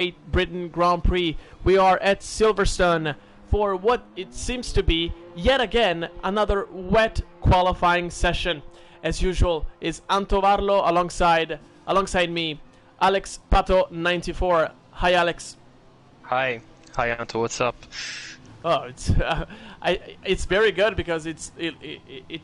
Great Britain Grand Prix. We are at Silverstone for what it seems to be, yet again, another wet qualifying session. As usual, is Anto Varlo alongside me, Alex Pato 94. Hi, Alex. Hi, Anto. What's up? Oh, it's very good because it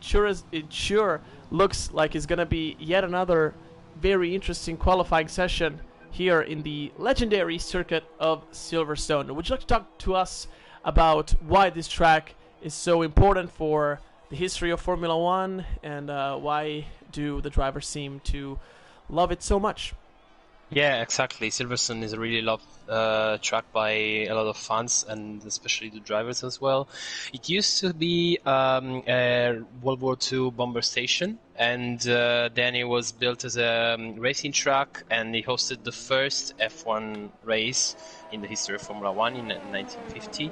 sure looks like it's gonna be yet another very interesting qualifying session here in the legendary circuit of Silverstone. Would you like to talk to us about why this track is so important for the history of Formula One, and why do the drivers seem to love it so much? Yeah, exactly. Silverstone is a really loved track by a lot of fans, and especially the drivers as well. It used to be a World War II bomber station, and then it was built as a racing track, and it hosted the first F1 race in the history of Formula One in 1950.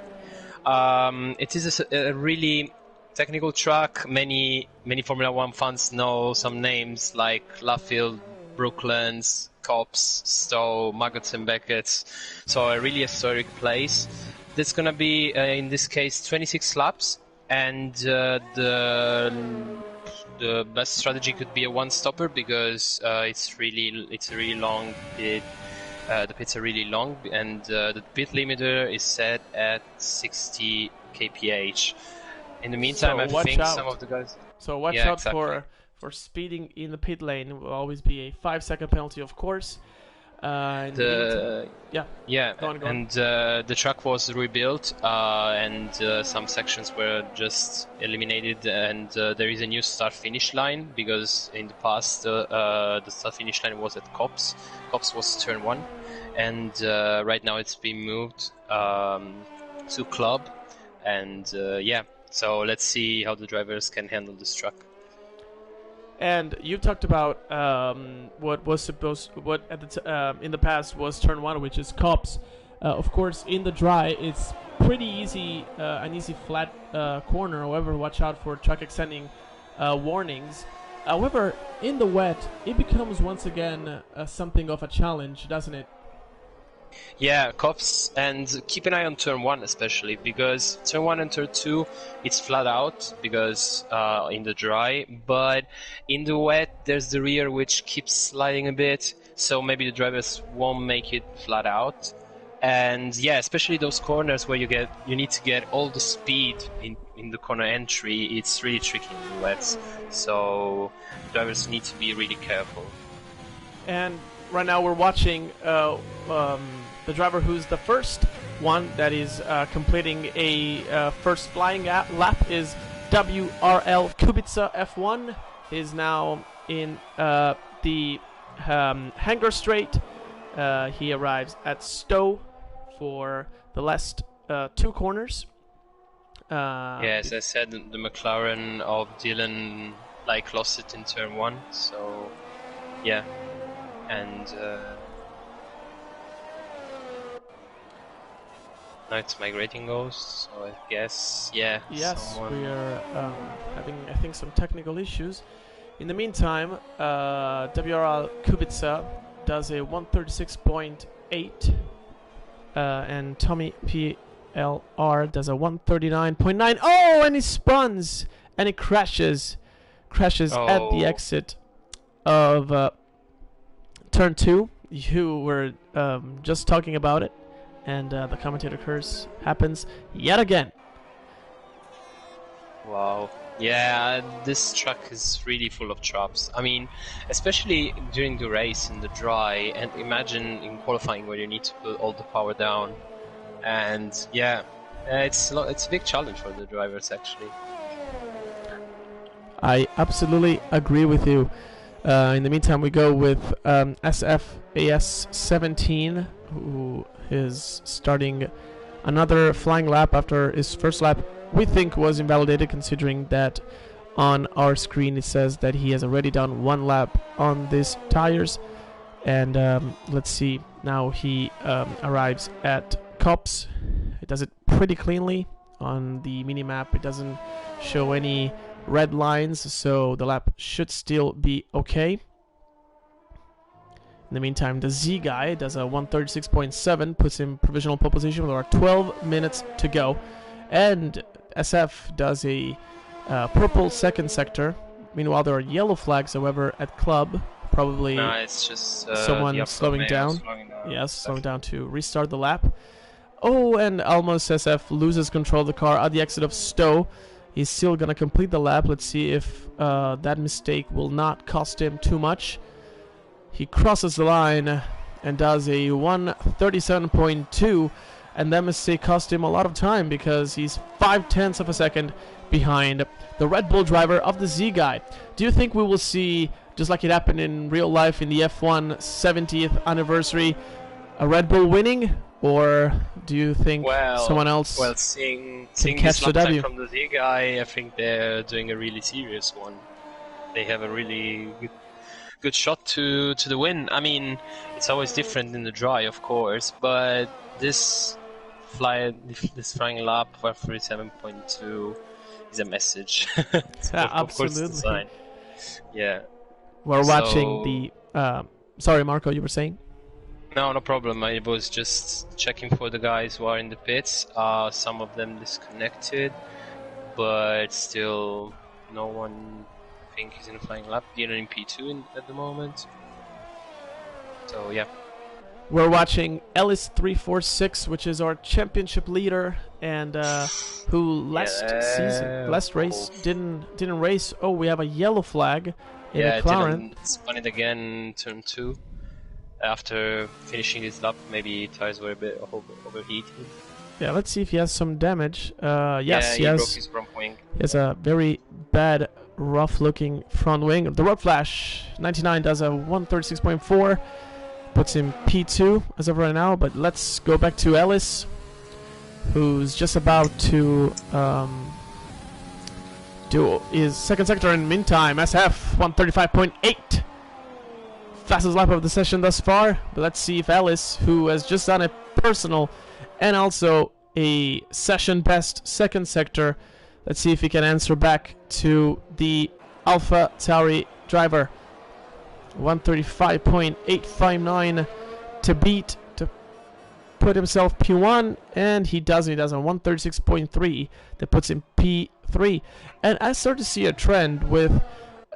It is a really technical track. Many Formula One fans know some names like Luffield, Brooklands, Copse, Stowe, Maggots Beckett. So a really historic place. There's gonna be in this case 26 laps, and the best strategy could be a one-stopper because it's a really long pit. The pits are really long, and the pit limiter is set at 60 kph. In the meantime, I think some of the guys. So watch out for speeding in the pit lane. It will always be a 5-second penalty, of course. Go on. And the track was rebuilt, and some sections were just eliminated, and there is a new start-finish line, because in the past the start-finish line was at Copse. Copse was turn 1, and right now it's been moved to Club, and so let's see how the drivers can handle this track. And you talked about what in the past was turn 1, which is Copse. Of course, in the dry, it's pretty easy, an easy flat corner. However, watch out for track extending warnings. However, in the wet, it becomes once again something of a challenge, doesn't it? Yeah, Copse, and keep an eye on turn 1 especially, because turn 1 and turn 2 it's flat out because in the dry, but in the wet there's the rear which keeps sliding a bit, so maybe the drivers won't make it flat out. And yeah, especially those corners where you need to get all the speed in the corner entry, it's really tricky in the wets, so drivers need to be really careful. And right now we're watching the driver who's the first one that is completing a first flying lap is WRL Kubica F1. He's now in the Hangar Straight. He arrives at Stowe for the last 2 corners. As I said, the McLaren of Dylan lost it in turn 1, so yeah. And now it's migrating Ghost, so I guess, yeah. Yes, we are having, I think, some technical issues. In the meantime, WRL Kubica does a 136.8, and Tommy PLR does a 139.9. Oh, and he spuns, and it crashes at the exit of turn 2. You were just talking about it, and the commentator curse happens yet again. Wow. Yeah, this track is really full of traps. I mean, especially during the race in the dry, and imagine in qualifying where you need to put all the power down. And yeah, it's a big challenge for the drivers actually. I absolutely agree with you. In the meantime, we go with SFAS17, who is starting another flying lap after his first lap. We think was invalidated, considering that on our screen it says that he has already done 1 lap on these tires. And let's see, now he arrives at Copse. It does it pretty cleanly. On the mini-map it doesn't show any red lines, so the lap should still be okay. In the meantime, the Z guy does a 136.7, puts him provisional pole position. There are 12 minutes to go. And SF does a purple second sector. Meanwhile, there are yellow flags, however, at club. Probably No, it's just someone slowing down. Yes, slowing down to restart the lap. Oh, and almost SF loses control of the car at the exit of Stowe. He's still going to complete the lap. Let's see if that mistake will not cost him too much. He crosses the line and does a 137.2, and that mistake cost him a lot of time because he's 0.5 of a second behind the Red Bull driver of the Z guy. Do you think we will see, just like it happened in real life in the F1 70th anniversary, a Red Bull winning? Or do you think someone else seeing catch this the lap time W? from the Z guy, I think they're doing a really serious one. They have a really good shot to the win. I mean, it's always different in the dry, of course, but this flying lap 137.2 is a message. Of course, it's a sign. Yeah. We're watching the. Sorry, Marco, you were saying? No problem. I was just checking for the guys who are in the pits. Some of them disconnected, but still, no one, I think, is in a flying lap. Even in P2 at the moment. So yeah. We're watching Ellis 346, which is our championship leader, and who last race didn't race. Oh, we have a yellow flag in McLaren. Didn't spun it again, turn 2. After finishing his lap, maybe tires were a bit overheated. Yeah, let's see if he has some damage. Yes, he broke his front wing. He has a very bad, rough-looking front wing. The Road Flash 99 does a 136.4, puts him P2 as of right now. But let's go back to Ellis, who's just about to do his second sector. In the meantime, SF 135.8. Fastest lap of the session thus far, but let's see if Ellis, who has just done a personal and also a session best second sector, let's see if he can answer back to the Alpha Tauri driver. 135.859 to beat, to put himself P1, and he doesn't. He does a 136.3 that puts him P3. And I start to see a trend with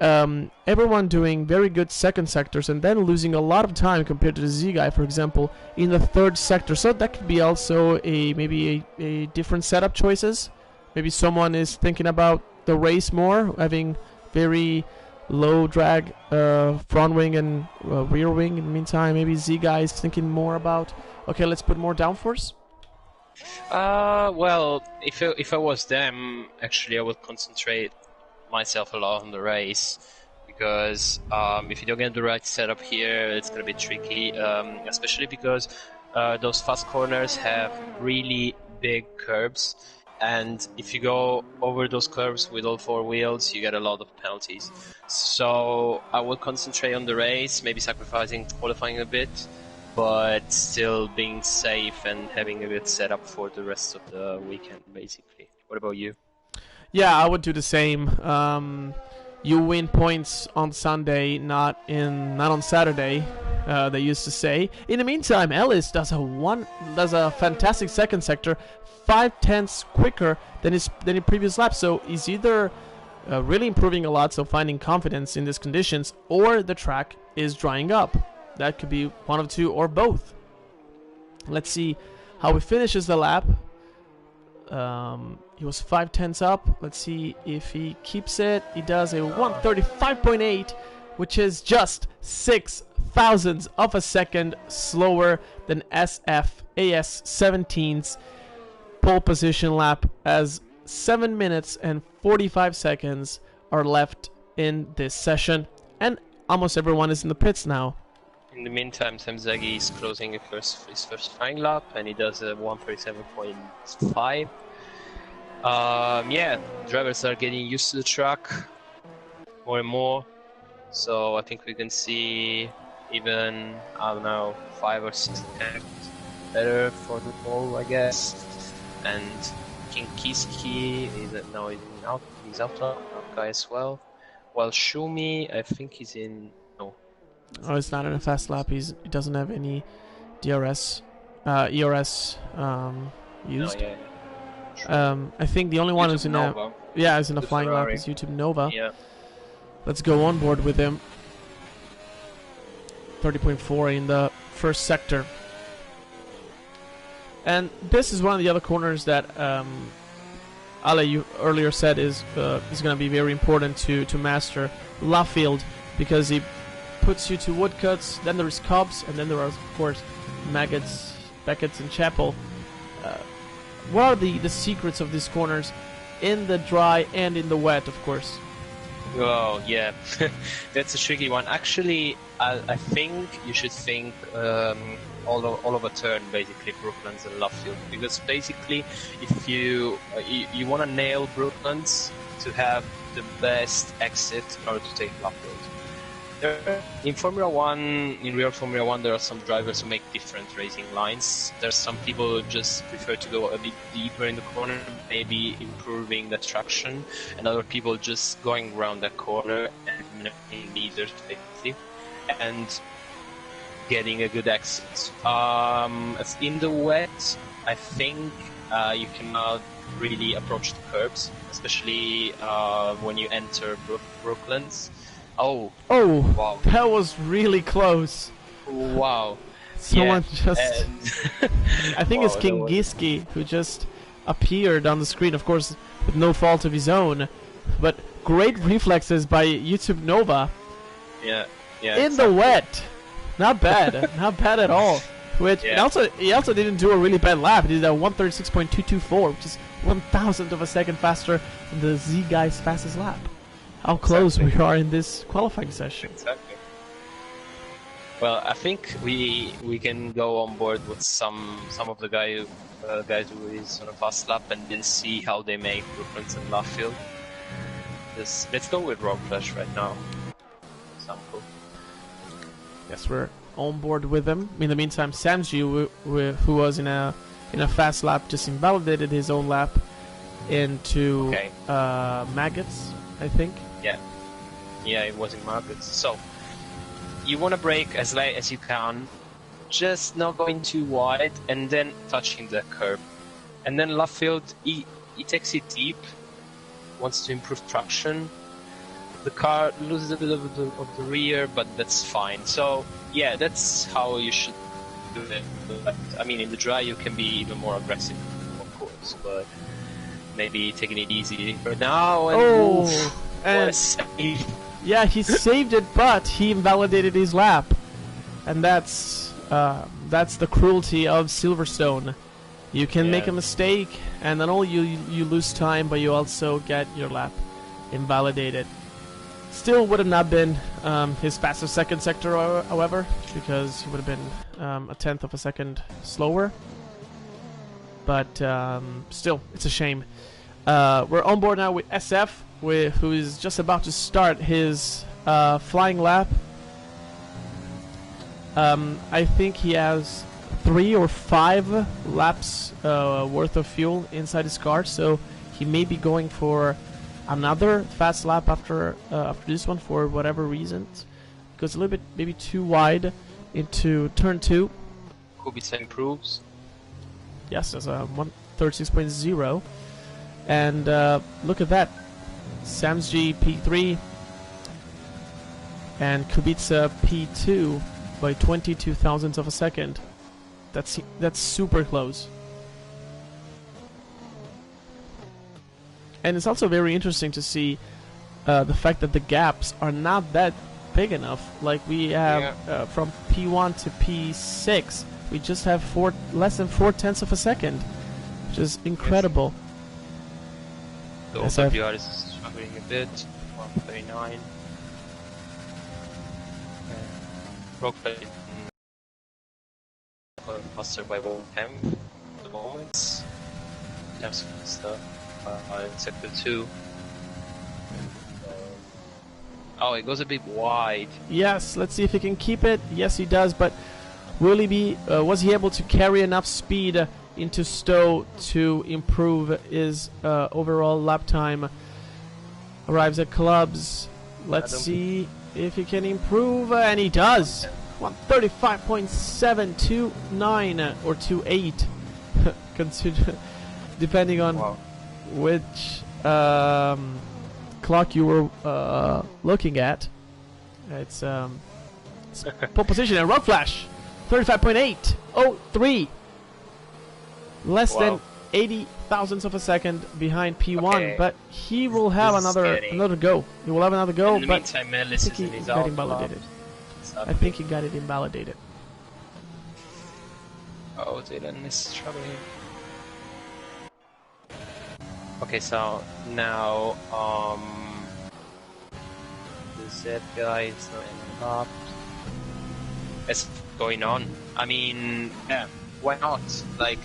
everyone doing very good second sectors and then losing a lot of time compared to the Z guy, for example, in the third sector. So that could be also maybe a different setup choices. Maybe someone is thinking about the race more, having very low drag front wing and rear wing. In the meantime, maybe Z guy is thinking more about, okay, let's put more downforce. Well, if I was them, actually I would concentrate myself a lot on the race, because if you don't get the right setup here, it's gonna be tricky, especially because those fast corners have really big curbs, and if you go over those curves with all four wheels, you get a lot of penalties. So I would concentrate on the race, maybe sacrificing qualifying a bit, but still being safe and having a good setup for the rest of the weekend, basically. What about you? Yeah, I would do the same. You win points on Sunday, not on Saturday. They used to say. In the meantime, Ellis does a fantastic second sector, 0.5 quicker than his previous lap. So he's either really improving a lot, so finding confidence in these conditions, or the track is drying up. That could be one of two or both. Let's see how he finishes the lap. He was 0.5 up. Let's see if he keeps it. He does a 135.8, which is just 0.006 of a second slower than AS17's pole position lap, as 7 minutes and 45 seconds are left in this session, and almost everyone is in the pits now. In the meantime, Samzagi is closing his first flying lap, and he does a 137.5. Yeah, drivers are getting used to the track more and more, so I think we can see even, I don't know, 5 or 6 times better for the pole, I guess. And Kinkiski is now he's out guy as well. While Shumi, I think he's in Oh, it's not in a fast lap. He doesn't have any ERS used. No, yeah. I think the only one who's in Nova. is in a The flying lap Ferrari. is YouTube Nova. Yeah. Let's go on board with him. 30.4 in the first sector. And this is one of the other corners that Ale, you earlier said is going to be very important to master Luffield, because he puts you to woodcuts, then there's cobs, and then there are, of course, maggots, Beckett's, and Chapel. What are the secrets of these corners in the dry and in the wet, of course? Oh, yeah. That's a tricky one. Actually, I think you should think all of a turn, basically, Brooklands and Luffield. Because basically, if you want to nail Brooklands to have the best exit in order to take Luffield. In Formula 1, in real Formula 1, there are some drivers who make different racing lines. There's some people who just prefer to go a bit deeper in the corner, maybe improving the traction, and other people just going around that corner and in meters basically, and getting a good exit. In the wet, I think you cannot really approach the curbs, especially when you enter Brooklands. Oh, wow. That was really close. Wow. Someone just... I think it's Wow, King Giski who just appeared on the screen, of course, with no fault of his own. But great reflexes by YouTube Nova. Yeah. In the wet. Not bad. Not bad at all. Which he also didn't do a really bad lap. He did a 136.224, which is 1,000th of a second faster than the Z guy's fastest lap. How close we are in this qualifying session. Exactly. Well, I think we can go on board with some of the guys who is on a fast lap and then see how they make Brooklands and Luffield. Let's go with Rogue Flash right now. Example. Yes, we're on board with them. In the meantime, Samji, who was in a fast lap, just invalidated his own lap into maggots, I think. Yeah, it was in markets. So you want to brake as light as you can, just not going too wide, and then touching the curb. And then Luffield, he takes it deep, wants to improve traction. The car loses a bit of the rear, but that's fine. So yeah, that's how you should do it. But, I mean, in the dry you can be even more aggressive, of course, but maybe taking it easy for now. And yeah, he saved it, but he invalidated his lap, and that's the cruelty of Silverstone. You can make a mistake, and not only you lose time, but you also get your lap invalidated. Still would have not been his fastest second sector, however, because he would have been a 10th of a second slower. But still, it's a shame. We're on board now with SF, who is just about to start his flying lap. I think he has 3 or 5 laps worth of fuel inside his car, so he may be going for another fast lap after this one for whatever reasons. Goes a little bit maybe too wide into turn 2. Kubica improves. Yes, there's a 136.0. And look at that. Samsg P3 and Kubica P2 by 22 thousandths of a second. That's super close. And it's also very interesting to see the fact that the gaps are not that big enough. Like we have from P1 to P6, we just have less than 4/10 of a second, which is incredible. The OWR is struggling a bit. 139. Rockford faster by 1/10 at the moment. That's stuff. In sector 2. Oh, it goes a bit wide. Yes, let's see if he can keep it. Yes, he does, but will he be? Was he able to carry enough speed into Stowe to improve his overall lap time? Arrives at clubs. Let's see if he can improve, and he does. 135.729 or 28, consider, depending on which clock you were looking at. It's pole position, and Rock Flash 35.803, less than 80 thousandths of a second behind P1, but he will have another go. He will have another go. In the meantime, Ellis is in his got invalidated. I think he got it invalidated. Oh, Dylan is struggling. Okay, so now the Z guy is not in the map. What's going on? I mean, yeah, why not? Like,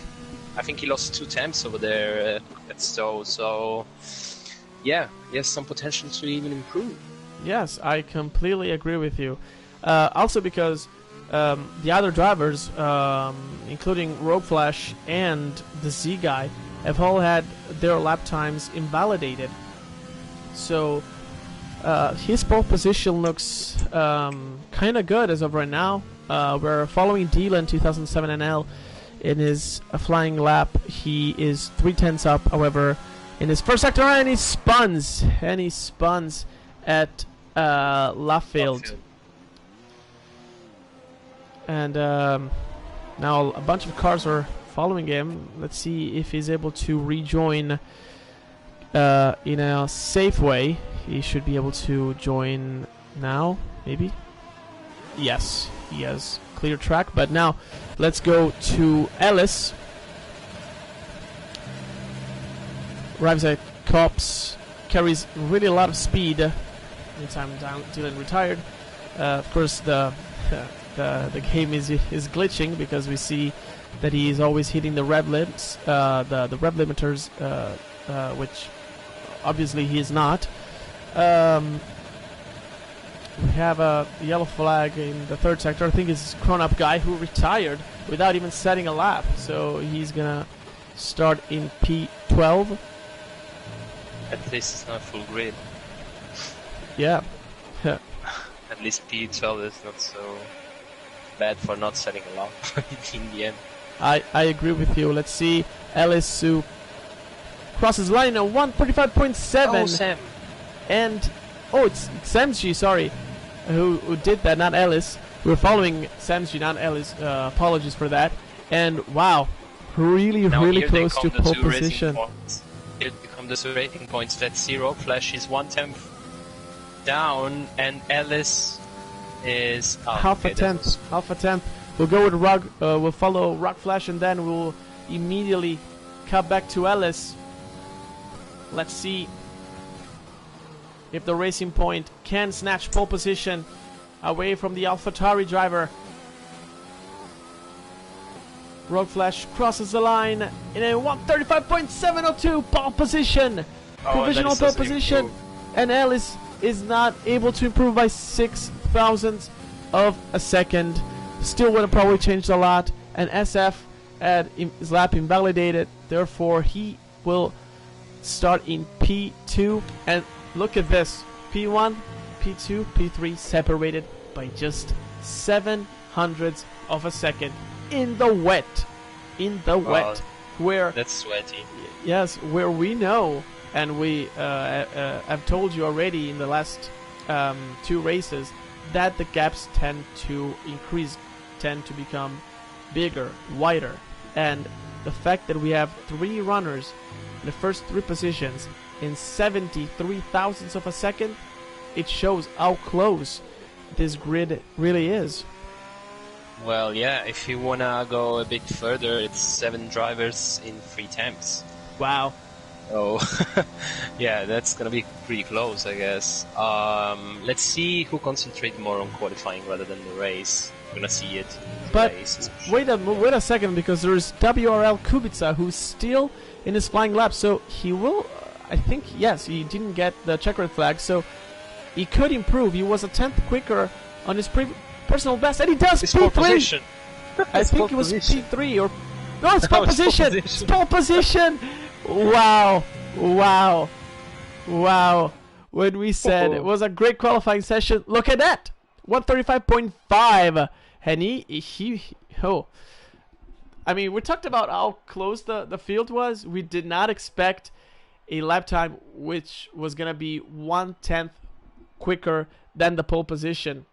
I think he lost 2 temps over there at Stowe, so yeah, he has some potential to even improve. Yes, I completely agree with you. Also because the other drivers, including Rogue Flash and the Z guy, have all had their lap times invalidated. So his pole position looks kind of good as of right now. We're following Dylan 2007 NL. In his flying lap, he is 3/10 up. However, in his first sector, and he spuns at Laffield. And now a bunch of cars are following him. Let's see if he's able to rejoin in a safe way. He should be able to join now, maybe. Yes, he has clear track. But now let's go to Ellis. Arrives at Cops, carries really a lot of speed. Anytime Dylan retired. Of course, the game is glitching because we see that he is always hitting the rev limits, the rev limiters, which obviously he is not. We have a yellow flag in the third sector. I think it's Cronop guy who retired without even setting a lap. So he's gonna start in P12. At least it's not full grid. Yeah. At least P12 is not so bad for not setting a lap in the end. I agree with you. Let's see. Ellis who crosses line at 135.7. Oh, Sam. And it's Samsg, sorry, who did that, not Ellis. We're following Samsg, not Ellis. Apologies for that. And wow, really close to pole position. Here come the 2 rating points. Let's see. Rogue Flash is 1/10 down, and Ellis is half a tenth. We'll go with we'll follow Rock Flash, and then we'll immediately cut back to Ellis. Let's see if the Racing Point can snatch pole position away from the AlphaTauri driver. Rogue Flash crosses the line in a 135.702 pole position. Provisional pole position. And Ellis is not able to improve by 6 thousandths of a second. Still would have probably changed a lot. And SF had his lap invalidated. Therefore, he will start in P2. And look at this. P1, P2, P3 separated by just 700ths of a second in the wet. Where that's sweaty. Yes, where we know, and we have told you already in the last 2 races, that the gaps tend to increase, tend to become bigger, wider. And the fact that we have 3 runners in the first 3 positions in 73 thousandths of a second, it shows how close this grid really is. Well, yeah, if you wanna go a bit further, it's 7 drivers in 3 temps. Wow. Oh, yeah, that's gonna be pretty close, I guess. Let's see who concentrates more on qualifying rather than the race. We're gonna see it in the race. Wait a second, because there's WRL Kubica who's still in his flying lap, so he will. I think yes, he didn't get the checkered flag, so he could improve. He was a 10th quicker on his personal best, and he does P3. I think it was P3 or no, it's pole position. It's pole position. Wow. when we said it was a great qualifying session. Look at that, 135.5, and I mean, we talked about how close the field was. We did not expect a lap time which was gonna be 1/10 quicker than the pole position.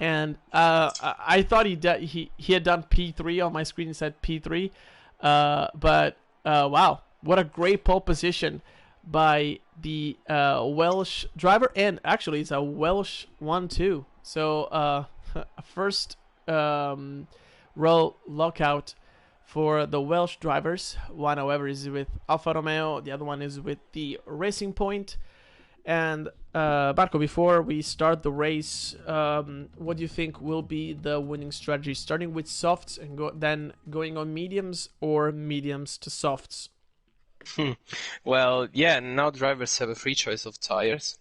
And I thought he had done P3 on my screen. It said P3, but wow, what a great pole position by the Welsh driver, and actually it's a Welsh one too. So first row lockout for the Welsh drivers. One, however, is with Alfa Romeo. The other one is with the Racing Point. And Marco, before we start the race, what do you think will be the winning strategy? Starting with softs and then going on mediums, or mediums to softs? Well, yeah, now drivers have a free choice of tires.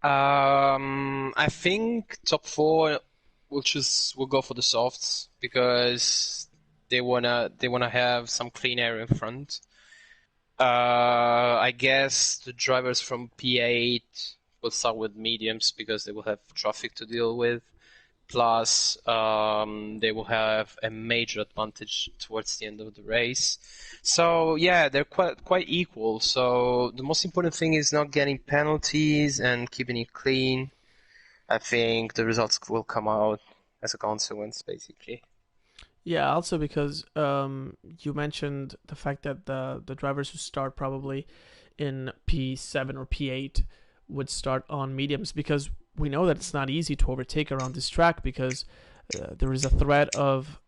I think top 4 will go for the softs because they wanna have some clean air in front. I guess the drivers from P8 will start with mediums because they will have traffic to deal with. Plus, they will have a major advantage towards the end of the race. So yeah, they're quite equal. So the most important thing is not getting penalties and keeping it clean. I think the results will come out as a consequence, basically. Yeah, also because you mentioned the fact that the drivers who start probably in P7 or P8 would start on mediums, because we know that it's not easy to overtake around this track, because there is a threat of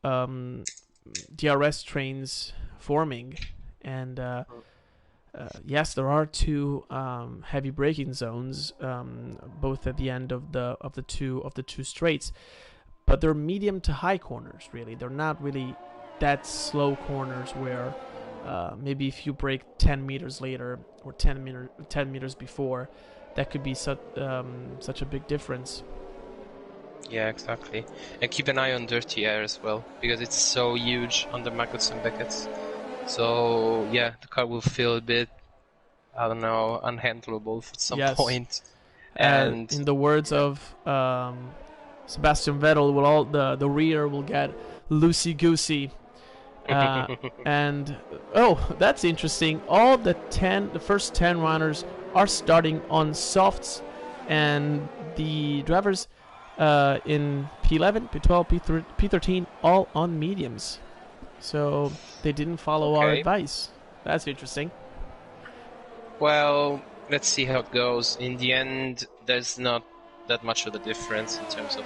DRS trains forming, and yes, there are 2 heavy braking zones, both at the end of the two straights. But they're medium to high corners, really. They're not really that slow corners where maybe if you brake 10 meters later or 10 meters before, that could be such a big difference. Yeah, exactly. And keep an eye on dirty air as well, because it's so huge under Magnussen and Beckett's. So yeah, the car will feel a bit, I don't know, unhandleable at some point. And in the words of Sebastian Vettel, the rear will get loosey goosey. And that's interesting. All the first 10 runners are starting on softs, and the drivers in P11, P12, P13 all on mediums. So they didn't follow our advice. That's interesting. Well, let's see how it goes. In the end, there's not that much of a difference in terms of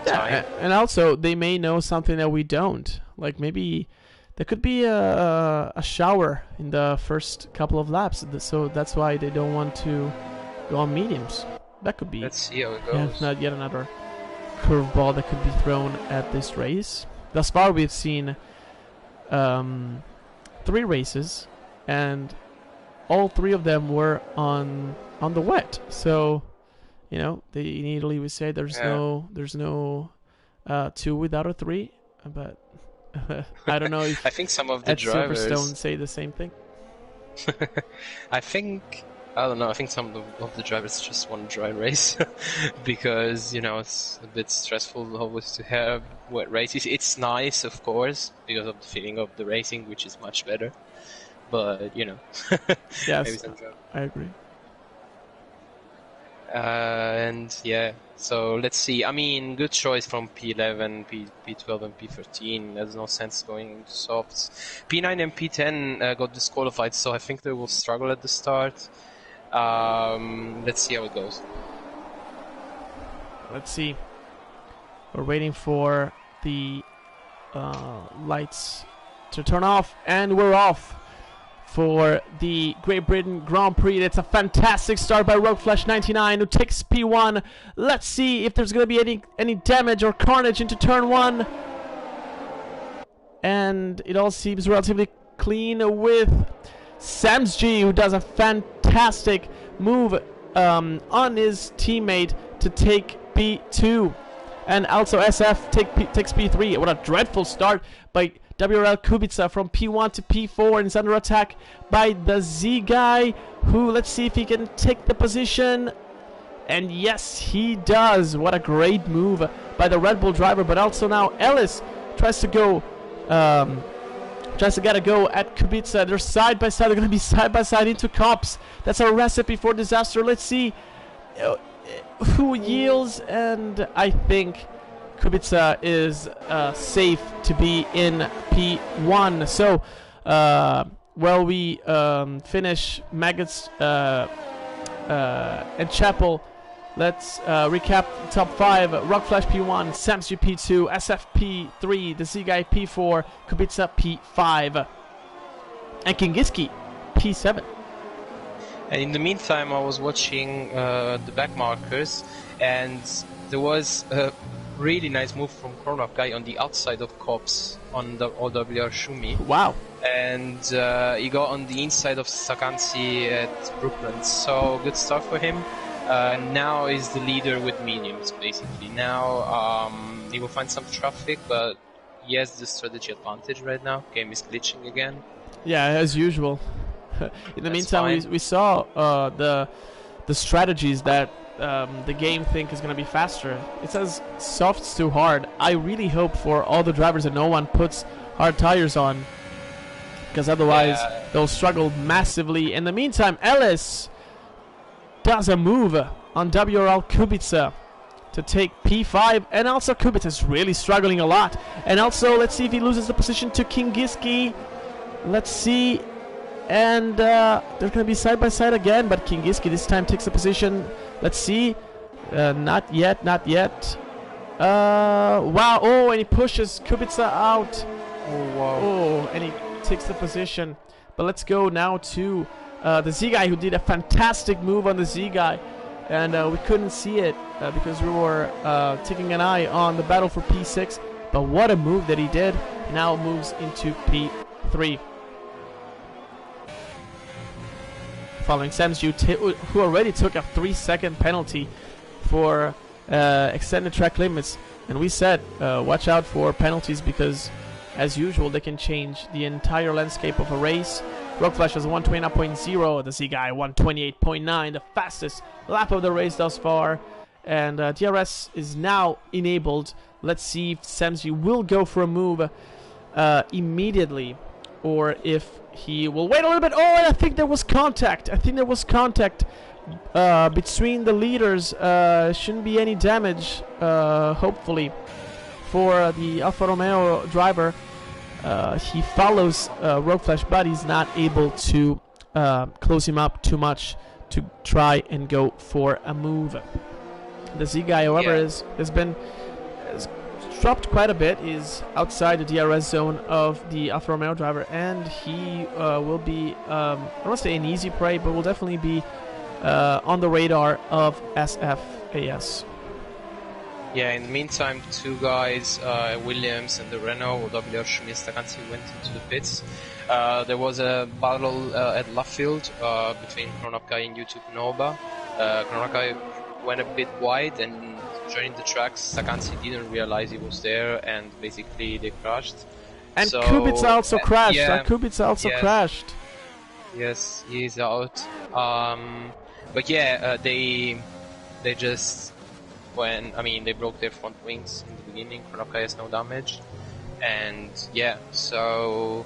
time. And also they may know something that we don't. Like maybe there could be a shower in the first couple of laps, so that's why they don't want to go on mediums. That could be. Let's see how it goes. Yeah, yet another curveball that could be thrown at this race. Thus far, we've seen 3 races, and all 3 of them were on the wet. So, you know, in Italy we say there's no 2 without a 3, but I don't know if I think some of the at drivers Silverstone say the same thing. I don't know. I think some of the drivers just want a dry race because, you know, it's a bit stressful always to have wet races. It's nice, of course, because of the feeling of the racing, which is much better. But, you know, yes, I agree. And yeah, so let's see. I mean, good choice from P11, P12, and P13. There's no sense going into softs. P9 and P10 got disqualified, so I think they will struggle at the start. Let's see how it goes. Let's see. We're waiting for the lights to turn off, and we're off for the Great Britain Grand Prix. It's a fantastic start by Rogue Flash 99, who takes P1. Let's see if there's going to be any damage or carnage into turn 1. And it all seems relatively clean with Samsg, who does a fantastic move on his teammate to take P2. And also SF takes P3. What a dreadful start by WRL Kubica from P1 to P4 and is under attack by the Z guy, who, let's see if he can take the position. And yes, he does. What a great move by the Red Bull driver. But also now Ellis tries to go, get a go at Kubica. They're side by side. They're going to be side by side into cops. That's a recipe for disaster. Let's see who yields. And I think Kubica is safe to be in P1. So, while we finish Maggots and Chapel, let's recap the top 5. Rockflash P1, Samsung P2, SF P3, the Z Guy P4, Kubica P5, and Kingiski P7. And in the meantime, I was watching the back markers, and there was a really nice move from Chrono Guy on the outside of cops on the OWR Shumi. Wow. And he got on the inside of Sakansi at Brooklyn. So good stuff for him. Now he's the leader with mediums, basically. Now he will find some traffic, but he has the strategy advantage right now. Game is glitching again. Yeah, as usual. In the meantime, we saw the strategies that the game think is going to be faster. It says softs to hard. I really hope for all the drivers that no one puts hard tires on, because otherwise they'll struggle massively. In the meantime, Ellis does a move on WRL Kubica to take P5, and also Kubica is really struggling a lot. And also, let's see if he loses the position to Kingiski. Let's see. And they're going to be side by side again, but Kingiski this time takes the position. Let's see. Not yet, not yet. Wow. Oh, and he pushes Kubica out. Oh, wow. Oh, and he takes the position. But let's go now to the Z guy, who did a fantastic move on the Z guy. And we couldn't see it because we were taking an eye on the battle for P6. But what a move that he did. Now moves into P3. Following Samsju, who already took a 3-second penalty for extended track limits. And we said, watch out for penalties, because as usual they can change the entire landscape of a race. Rockflash has 129.0, the Z guy 128.9, the fastest lap of the race thus far. And DRS is now enabled. Let's see if Samsju will go for a move immediately, or if he will wait a little bit. Oh, and I think there was contact. Between the leaders. Shouldn't be any damage, hopefully, for the Alfa Romeo driver. He follows Rogueflash, but he's not able to close him up too much to try and go for a move. The Z guy, however, has dropped quite a bit. He's outside the DRS zone of the Alfa Romeo driver, and he will be, I don't want to say an easy prey, but will definitely be on the radar of SFAS. Yeah, in the meantime, two guys, Williams and the Renault, WR Schmidt-Stakansi, went into the pits. There was a battle at Luffield between Kronokai and YouTube Nova. Kronokai went a bit wide and joined the tracks. Stakansi didn't realize he was there, and basically they crashed. And so, Kubica also crashed. Yeah, Kubica also crashed. Yes, he's out. But yeah, they just they broke their front wings in the beginning. Kronokai has no damage, and yeah, so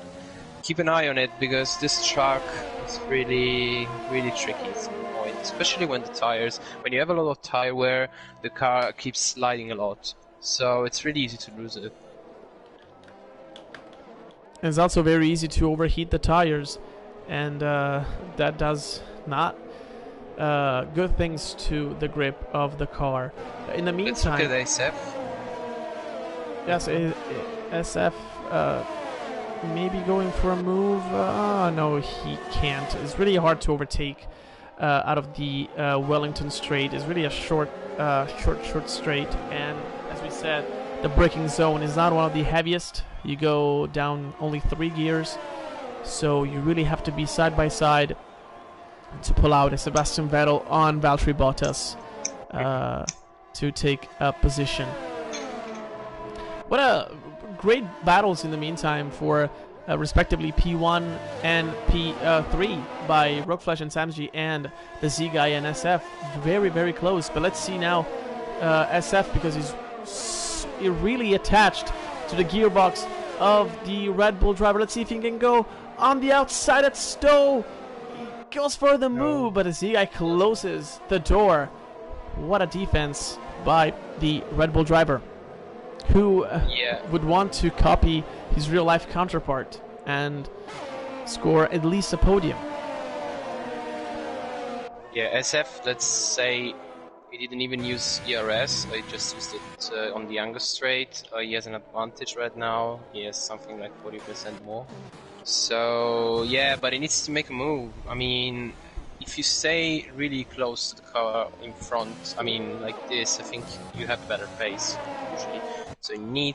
keep an eye on it, because this track is really, really tricky at some point, especially when when you have a lot of tire wear, the car keeps sliding a lot, so it's really easy to lose it. It's also very easy to overheat the tires, and that does not good things to the grip of the car. In the meantime, let's look at SF. Yes, SF maybe going for a move. No, he can't. It's really hard to overtake out of the Wellington straight. It's really a short straight, and as we said, the braking zone is not one of the heaviest. You go down only 3 gears, so you really have to be side by side to pull out a Sebastian Vettel on Valtteri Bottas to take a position. What a great battles in the meantime for respectively P1 and P3 by Rogueflash and Samji and the Z guy and SF. Very, very close. But let's see now SF, because he's really attached to the gearbox of the Red Bull driver. Let's see if he can go on the outside at Stowe. He goes for the move, but the Z guy closes the door. What a defense by the Red Bull driver, who would want to copy his real-life counterpart and score at least a podium. Yeah, SF, let's say he didn't even use ERS, he just used it on the Angus straight. He has an advantage right now, he has something like 40% more. So, yeah, but he needs to make a move. I mean, if you stay really close to the car in front, I mean, like this, I think you have better pace, usually. So he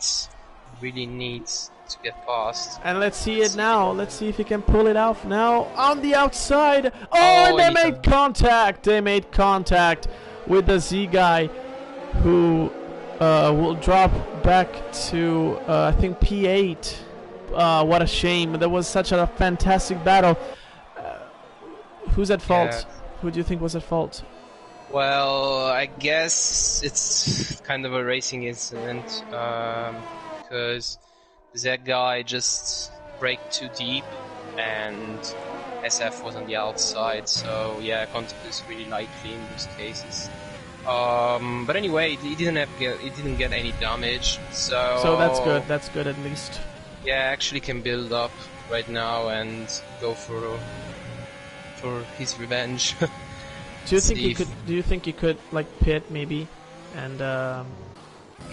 really needs to get past. And let's see it now. Let's see if he can pull it off now. On the outside. Oh, and they made contact. They made contact with the Z guy, who will drop back to, I think, P8. What a shame. There was such a fantastic battle. Who's at fault? Yeah. Who do you think was at fault? Well, I guess it's kind of a racing incident, because that guy just braked too deep and SF was on the outside, so yeah, contact is really likely in those cases. But anyway, he didn't get any damage, so that's good. That's good at least. Yeah, actually can build up right now and go for his revenge. Do you think he could? Do you think he could like pit maybe, and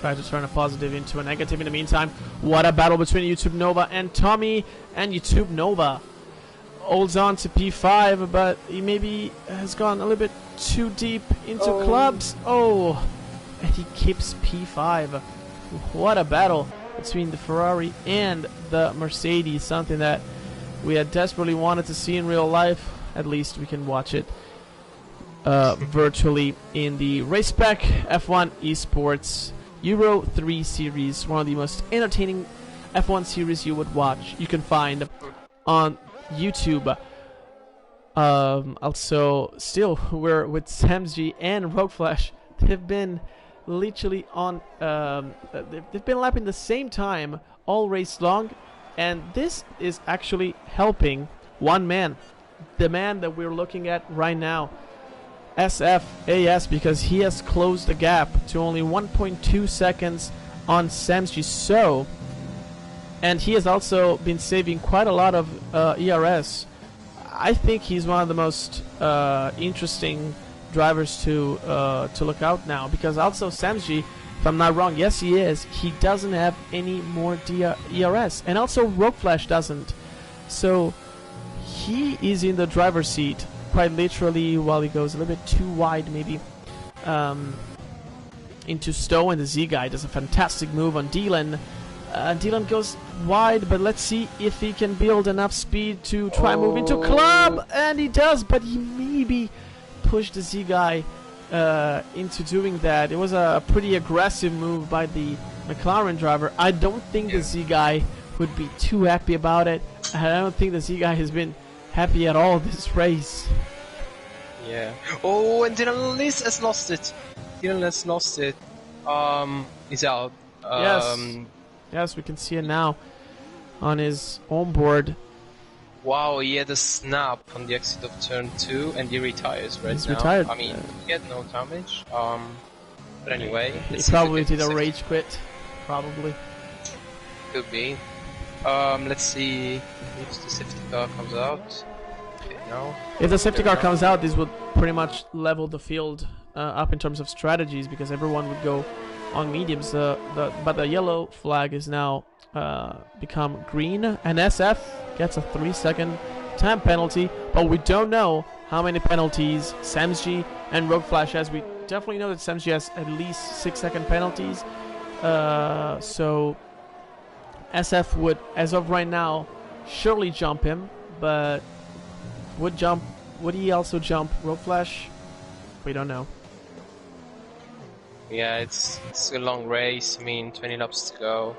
try to turn a positive into a negative? In the meantime, what a battle between YouTube Nova and Tommy, and YouTube Nova holds on to P5, but he maybe has gone a little bit too deep into clubs. Oh, and he keeps P5. What a battle between the Ferrari and the Mercedes, something that we had desperately wanted to see in real life. At least we can watch it virtually in the Race Spec F1 Esports Euro 3 series, one of the most entertaining F1 series you would watch. You can find on YouTube. Also, still, we're with Samsg and Rogueflash. They've been literally on. They've been lapping the same time all race long, and this is actually helping one man. The man that we're looking at right now, SFAS, because he has closed the gap to only 1.2 seconds on Samsji. So, and he has also been saving quite a lot of ERS. I think he's one of the most interesting drivers to look out now, because also Samsji, if I'm not wrong, yes he is, he doesn't have any more ERS, and also Rogueflash doesn't. So he is in the driver's seat, quite literally, while he goes a little bit too wide, maybe, into Stowe, and the Z guy does a fantastic move on Dylan. Dylan goes wide, but let's see if he can build enough speed to try move into club, and he does, but he maybe pushed the Z guy into doing that. It was a pretty aggressive move by the McLaren driver. I don't think the Z guy would be too happy about it. I don't think the Z guy has been happy at all this race. Yeah. Oh, and Dylan has lost it. Dylan has lost it. He's out. Yes, we can see it now on his onboard. Wow, he had a snap on the exit of turn 2 and he retires He's now. retired. I mean, he had no damage. But anyway, he probably did a rage quit. Probably. Could be. Let's see if the safety car comes out. Okay, no. If the safety car comes out, this would pretty much level the field up in terms of strategies, because everyone would go on mediums. But the yellow flag is now become green, and SF gets a 3-second time penalty. But we don't know how many penalties Samsg and Rogueflash has. We definitely know that Samsg has at least 6-second penalties. So SF would, as of right now, surely jump him, but would he also jump Rogueflash? We don't know. Yeah, it's a long race. I mean, 20 laps to go.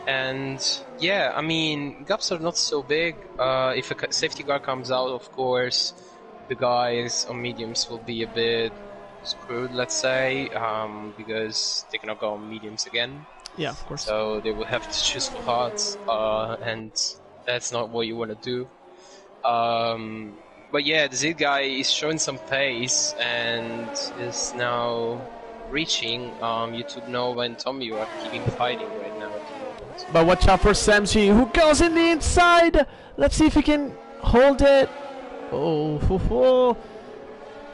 And yeah, I mean, gaps are not so big. If a safety car comes out, of course, the guys on mediums will be a bit screwed, let's say, because they cannot go on mediums again. Yeah, of course. So they will have to choose for hards, and that's not what you want to do. But yeah, the Z guy is showing some pace and is now reaching. YouTube Nova and Tommy are keeping fighting right now. But watch out for Samji, who goes in the inside. Let's see if he can hold it. Oh,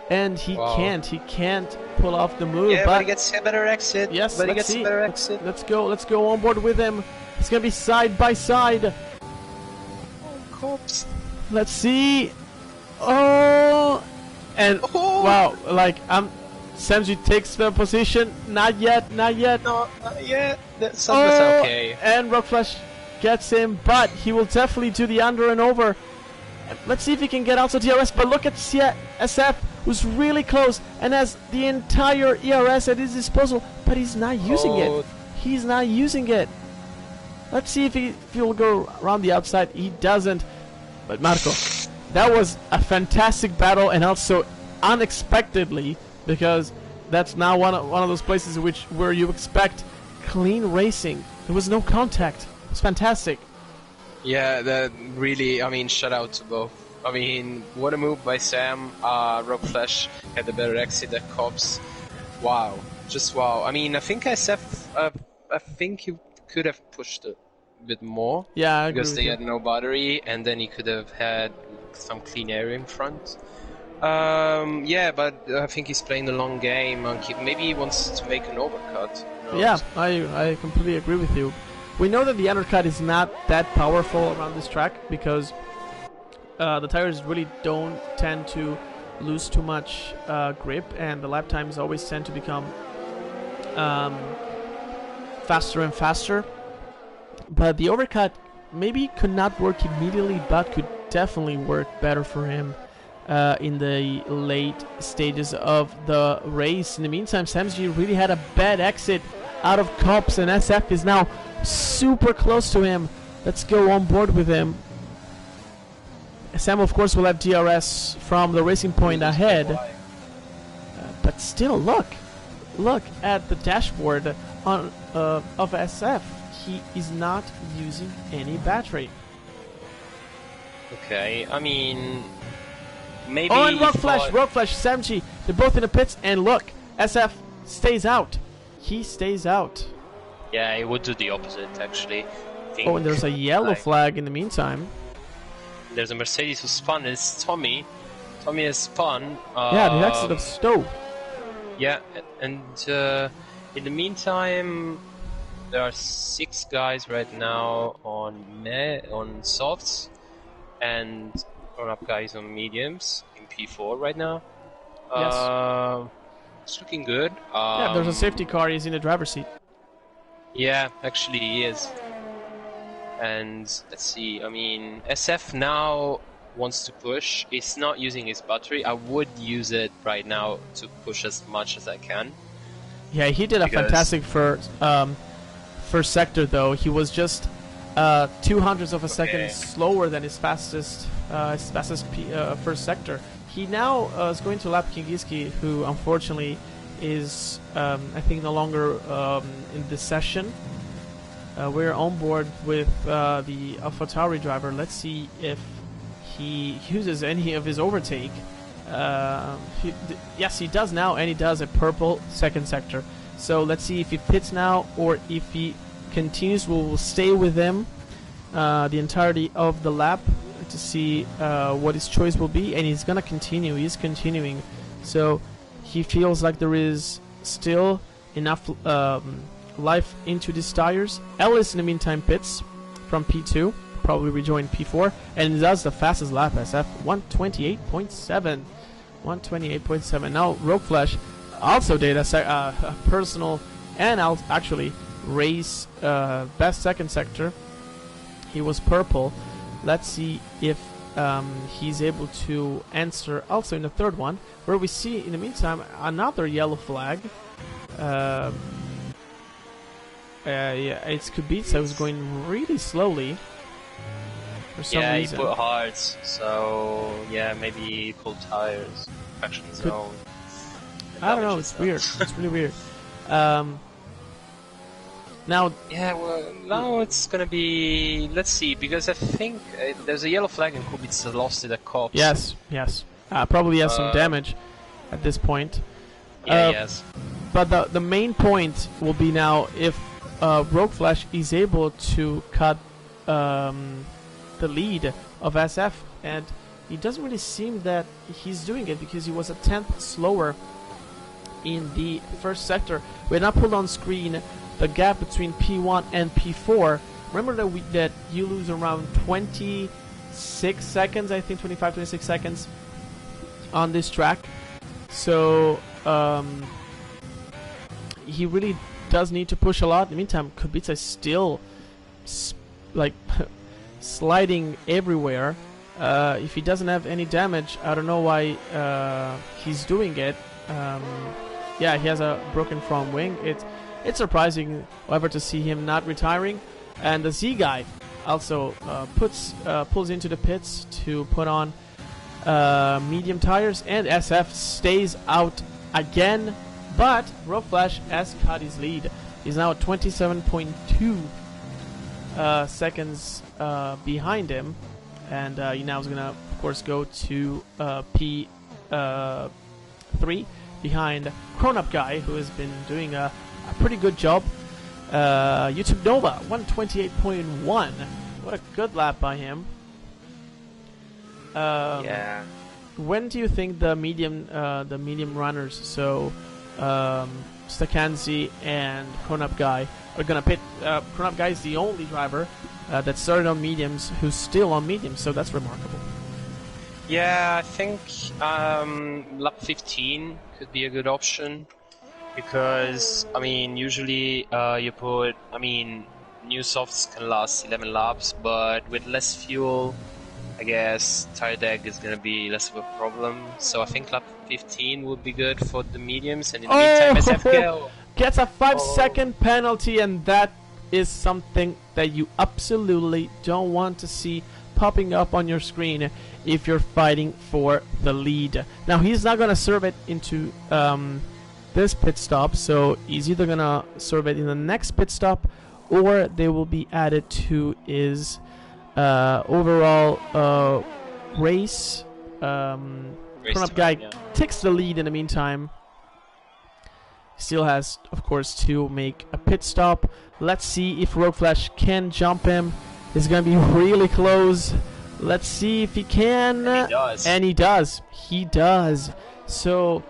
and he can't. He can't pull off the move. Yeah, but he gets a better exit. Yes, but he gets a better exit. Let's go. Let's go on board with him. It's gonna be side by side. Oh, cops. Let's see. Oh, and wow, like Samji takes the position. Not yet. Not yet. No, not yet. That's okay. And Rockflash gets him, but he will definitely do the under and over. Let's see if he can get out to DRS, but look at SF, who's really close and has the entire ERS at his disposal, but he's not using it. He's not using it. Let's see if he'll go around the outside. He doesn't. But Marco, that was a fantastic battle, and also unexpectedly, because that's now one of those places where you expect clean racing. There was no contact. It was fantastic. Yeah, that really, I mean, shout out to both. I mean, what a move by Sam. Rockflash had a better exit at Cops. Wow. Just wow. I mean, I think SF, I think he could have pushed a bit more. Yeah, I because agree they with had no battery, and then he could have had some clean air in front. Yeah, but I think he's playing the long game. Maybe he wants to make an overcut. Yeah, I completely agree with you. We know that the undercut is not that powerful around this track because the tires really don't tend to lose too much grip, and the lap times always tend to become faster and faster. But the overcut maybe could not work immediately, but could definitely work better for him in the late stages of the race. In the meantime, Samji really had a bad exit out of Cops, and SF is now super close to him. Let's go on board with him. Sam, of course, will have DRS from the racing point ahead. But still, look at the dashboard of SF. He is not using any battery. Okay, I mean, maybe. Oh, and Rockflash, Samji, they're both in the pits, and look, SF stays out. He stays out. Yeah, he would do the opposite, actually. Oh, and there's a yellow flag in the meantime. There's a Mercedes who spun. It's Tommy. Tommy has spun. Yeah, the exit of Stowe. Yeah, and in the meantime, there are 6 guys right now on softs, and grown-up guys on mediums in P4 right now. Yes. It's looking good. Yeah, there's a safety car. He's in the driver's seat. Yeah, actually he is. And let's see, I mean, SF now wants to push. He's not using his battery. I would use it right now to push as much as I can. Yeah, he did a fantastic first sector, though. He was just 0.02 of a second slower than his fastest first sector. He now is going to lap Kingiski, who unfortunately is, I think, no longer in this session. We're on board with the AlphaTauri driver. Let's see if he uses any of his overtake. Yes, he does now, and he does a purple second sector. So let's see if he pits now or if he continues. We'll stay with him the entirety of the lap to see what his choice will be, and he's gonna continue. He's continuing, so he feels like there is still enough life into these tires. Ellis, in the meantime, pits from P2, probably rejoin P4, and does the fastest lap, SF, 128.7. 128.7. Now, Rogueflash also did a personal and actually race best second sector. He was purple. Let's see if he's able to answer also in the third one, where we see, in the meantime, another yellow flag. Yeah, it's Kubica who's going really slowly for some reason. Yeah, he put hard, so yeah, maybe pull tires, traction zone. I don't know, it's weird. It's really weird. Now... Yeah, well, now it's gonna be... Let's see, because I think there's a yellow flag and Kubica lost it at Cops. Yes. Probably has some damage at this point. Yeah, yes. But the main point will be now if Rogue Flash is able to cut the lead of SF, and it doesn't really seem that he's doing it because he was a tenth slower in the first sector. We had not pulled on screen the gap between P1 and P4. Remember that you lose around 26 seconds, I think 25, 26 seconds on this track. So he really does need to push a lot. In the meantime, Kubica is still like sliding everywhere. If he doesn't have any damage, I don't know why he's doing it. Yeah, he has a broken front wing. It's surprising, however, to see him not retiring. And the Z guy also pulls into the pits to put on medium tires, and SF stays out again. But Rogue Flash has cut his lead. He's now at 27.2 seconds behind him, and he now is gonna, of course, go to P3 behind Grown-Up Guy, who has been doing a pretty good job. YouTube Nova 128.1. What a good lap by him. Yeah. When do you think the medium runners, so Stakanzi and Grown-Up Guy, are gonna pit? Grown-Up Guy is the only driver that started on mediums who's still on mediums, so that's remarkable. Yeah, I think lap 15 could be a good option, because I mean usually you put, I mean, new softs can last 11 laps, but with less fuel, I guess tire deck is gonna be less of a problem. So I think lap 15 would be good for the mediums, and in the meantime SF gets a 5-second penalty, and that is something that you absolutely don't want to see popping up on your screen if you're fighting for the lead. Now he's not gonna serve it into this pit stop, so he's either gonna serve it in the next pit stop, or they will be added to his overall race. Grown-Up Guy takes the lead in the meantime. Still has, of course, to make a pit stop. Let's see if Rogue Flash can jump him. It's going to be really close. Let's see if he can. And he does. And he does. He does. So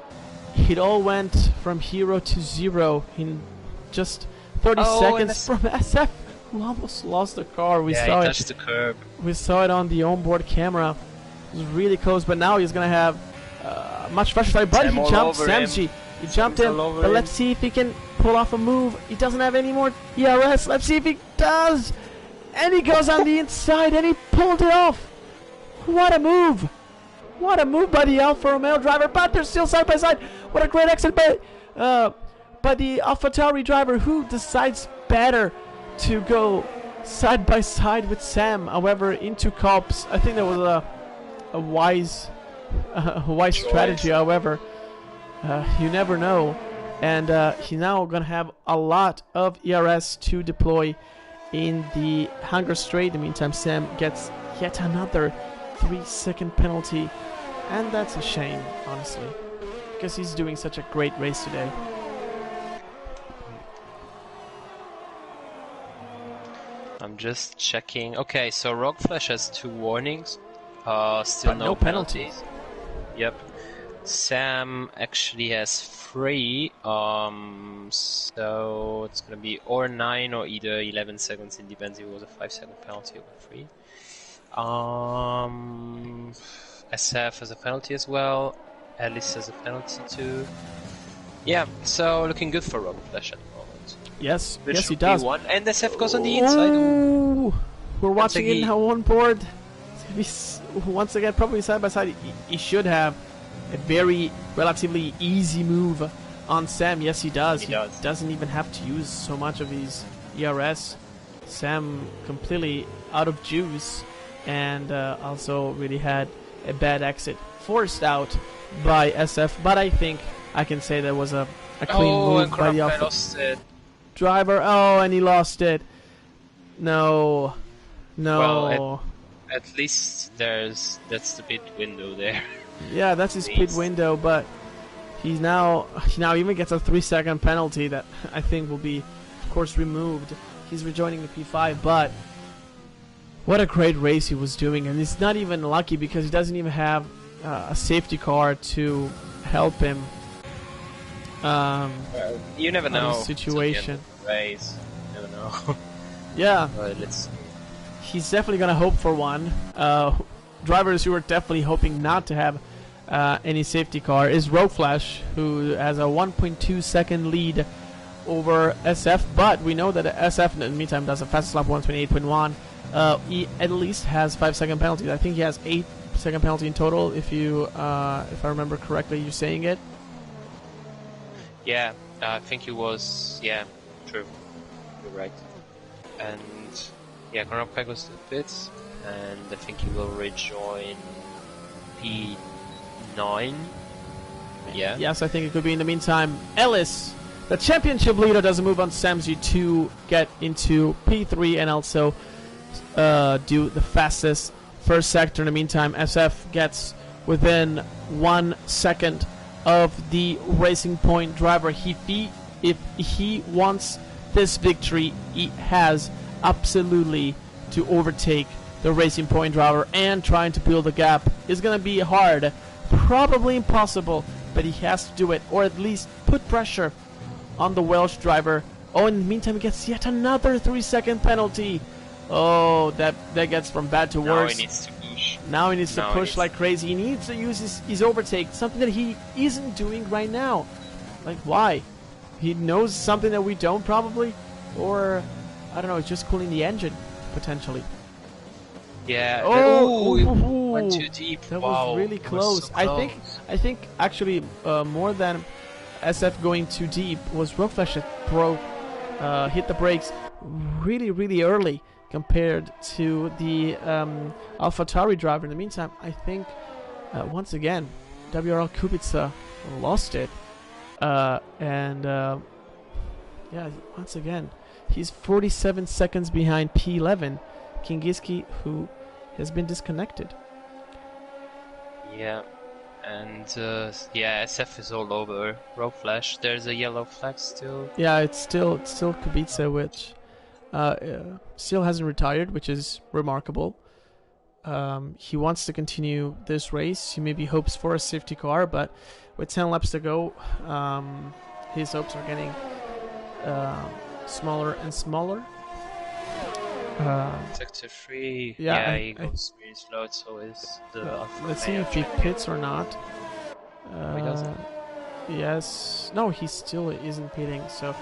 it all went from hero to zero in just 30 seconds from SF, who almost lost the car. We saw he it. touched the curb. We saw it on the onboard camera. It was really close, but now he's going to have much faster time. But he jumped Samji. He jumped in, but let's see if he can pull off a move. He doesn't have any more ERS. Let's see if he does. And he goes on the inside, and he pulled it off. What a move. What a move by the Alfa Romeo driver, but they're still side by side. What a great exit by the AlphaTauri driver, who decides better to go side by side with Sam. However, into Cops, I think that was a wise strategy. However, you never know, and he's now gonna have a lot of ERS to deploy in the Hunger Straight. In the meantime, Sam gets yet another 3-second penalty, and that's a shame, honestly, because he's doing such a great race today. I'm just checking. Okay, so Rogue Flash has 2 warnings. Still But no no penalties. Yep. Sam actually has 3. So it's gonna be or 9 or either 11 seconds. It depends if it was a 5-second penalty or 3. SF has a penalty as well. Alice has a penalty too. Yeah, so looking good for Rogue Flash at the moment. Yes, yes, he does. And SF goes on the inside. Ooh, we're watching it now on board. It's gonna be once again probably side by side. He should have a very relatively easy move on Sam. Yes, he does. He doesn't even have to use so much of his ERS. Sam completely out of juice, and also really had a bad exit, forced out by SF. But I think I can say that was a clean move by the Alpha driver. Oh, and he lost it. No. Well, at least that's the pit window there. Yeah, that's his pit window, but he now even gets a 3-second penalty that I think will be, of course, removed. He's rejoining the P5, but what a great race he was doing, and he's not even lucky because he doesn't even have a safety car to help him. You never know. Situation. Race. You never know. Yeah. But let's see. He's definitely gonna hope for one. Drivers who are definitely hoping not to have any safety car is Rogue Flash, who has a 1.2 second lead over SF, but we know that SF in the meantime does a fastest lap 128.1. He at least has 5-second penalties. I think he has 8-second penalty in total. If I remember correctly, you're saying it. Yeah, I think he was. Yeah, true. You're right. And yeah, Gran goes to the pits, and I think he will rejoin P9. Yeah. Yes, I think it could be. In the meantime, Ellis, the championship leader, does a move on Samsy to get into P3 and also do the fastest first sector. In the meantime, SF gets within 1 second of the Racing Point driver. If he wants this victory, he has absolutely to overtake the Racing Point driver, and trying to build a gap is going to be hard, probably impossible, but he has to do it, or at least put pressure on the Welsh driver. Oh, in the meantime, he gets yet another 3-second penalty. Oh, that gets from bad to worse. Now he needs to push like crazy. He needs to use his overtake, something that he isn't doing right now. Like, why? He knows something that we don't, probably? Or, I don't know, it's just cooling the engine, potentially. Yeah. Oh, went too deep. That wow, was really close. So I think actually more than SF going too deep was Rogue Flash that hit the brakes really early compared to the AlphaTauri driver. In the meantime, I think once again WRL Kubica lost it, and yeah, once again he's 47 seconds behind P11 Kingiski, who has been disconnected. Yeah, and yeah, SF is all over Rogue Flash. There's a yellow flag still. Yeah, it's still Kubica, which still hasn't retired, which is remarkable. He wants to continue this race. He maybe hopes for a safety car, but with 10 laps to go, his hopes are getting smaller and smaller. Sector 3, yeah, he goes really slow, so is the Alpha. Let's see if he pits or not. He doesn't. Yes. No, he still isn't pitting, so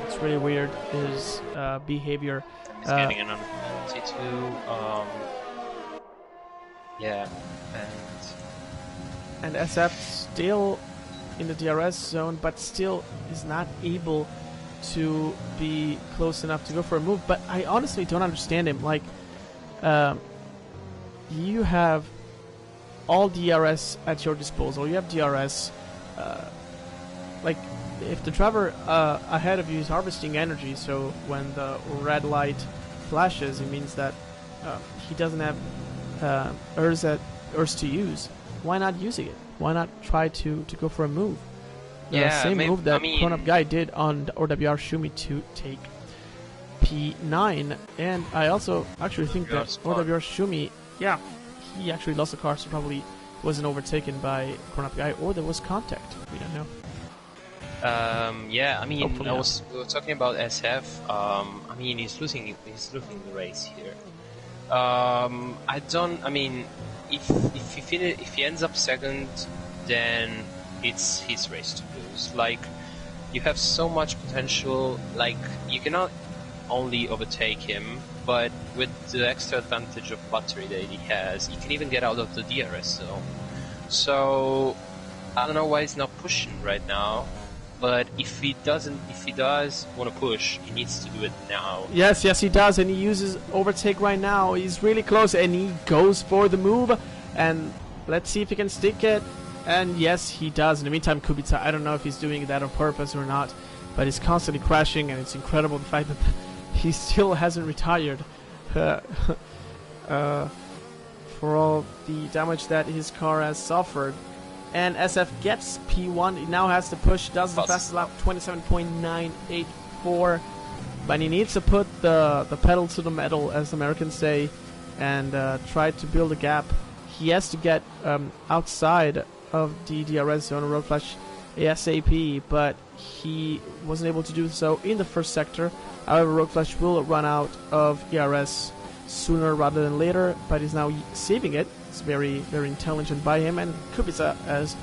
it's really weird, his behavior. He's getting another penalty too. Yeah, and SF still in the DRS zone, but still is not able to be close enough to go for a move. But I honestly don't understand him. Like, you have all DRS at your disposal. You have DRS. Like, if the driver ahead of you is harvesting energy, so when the red light flashes, it means that he doesn't have ERS to use. Why not using it? Why not try to go for a move? The same move that Grown-Up Guy did on OWR Shumi to take P9. And I also actually think that OWR Shumi, yeah, he actually lost the car, so probably wasn't overtaken by Grown-Up Guy, or there was contact. We don't know. Yeah, I mean, Hopefully we were talking about SF. I mean, he's losing the race here. I mean, if he ends up second, then it's his race to lose. Like, you have so much potential. Like, you cannot only overtake him, but with the extra advantage of battery that he has, he can even get out of the DRS zone. So I don't know why he's not pushing right now. But if he does want to push, he needs to do it now. Yes, he does, and he uses overtake right now. He's really close, and he goes for the move, and let's see if he can stick it. And yes, he does. In the meantime, Kubica, I don't know if he's doing that on purpose or not, but he's constantly crashing, and it's incredible the fact that he still hasn't retired for all the damage that his car has suffered. And SF gets P1. He now has to push. Does the fastest lap, 27.984. But he needs to put the pedal to the metal, as Americans say, and try to build a gap. He has to get outside of the DRS zone, Road Flash ASAP, but he wasn't able to do so in the first sector. However, Road Flash will run out of ERS sooner rather than later, but he's now saving it. It's very, very intelligent by him, and Kubica has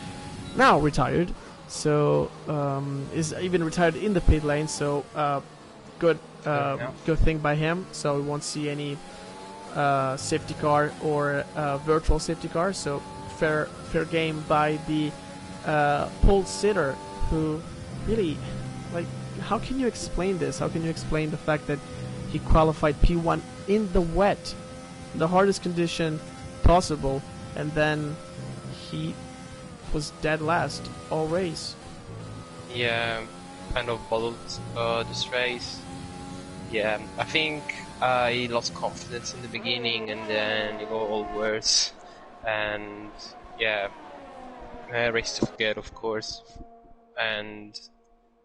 now retired, so is even retired in the pit lane. So good thing by him. So we won't see any safety car or virtual safety car. So fair game by the pole sitter, who really, like, how can you explain this? How can you explain the fact that he qualified P1 in the wet, the hardest condition possible, and then he was dead last all race? Yeah, kind of bottled this race. Yeah, I think he lost confidence in the beginning, and then it got all worse. And yeah, race to forget, of course.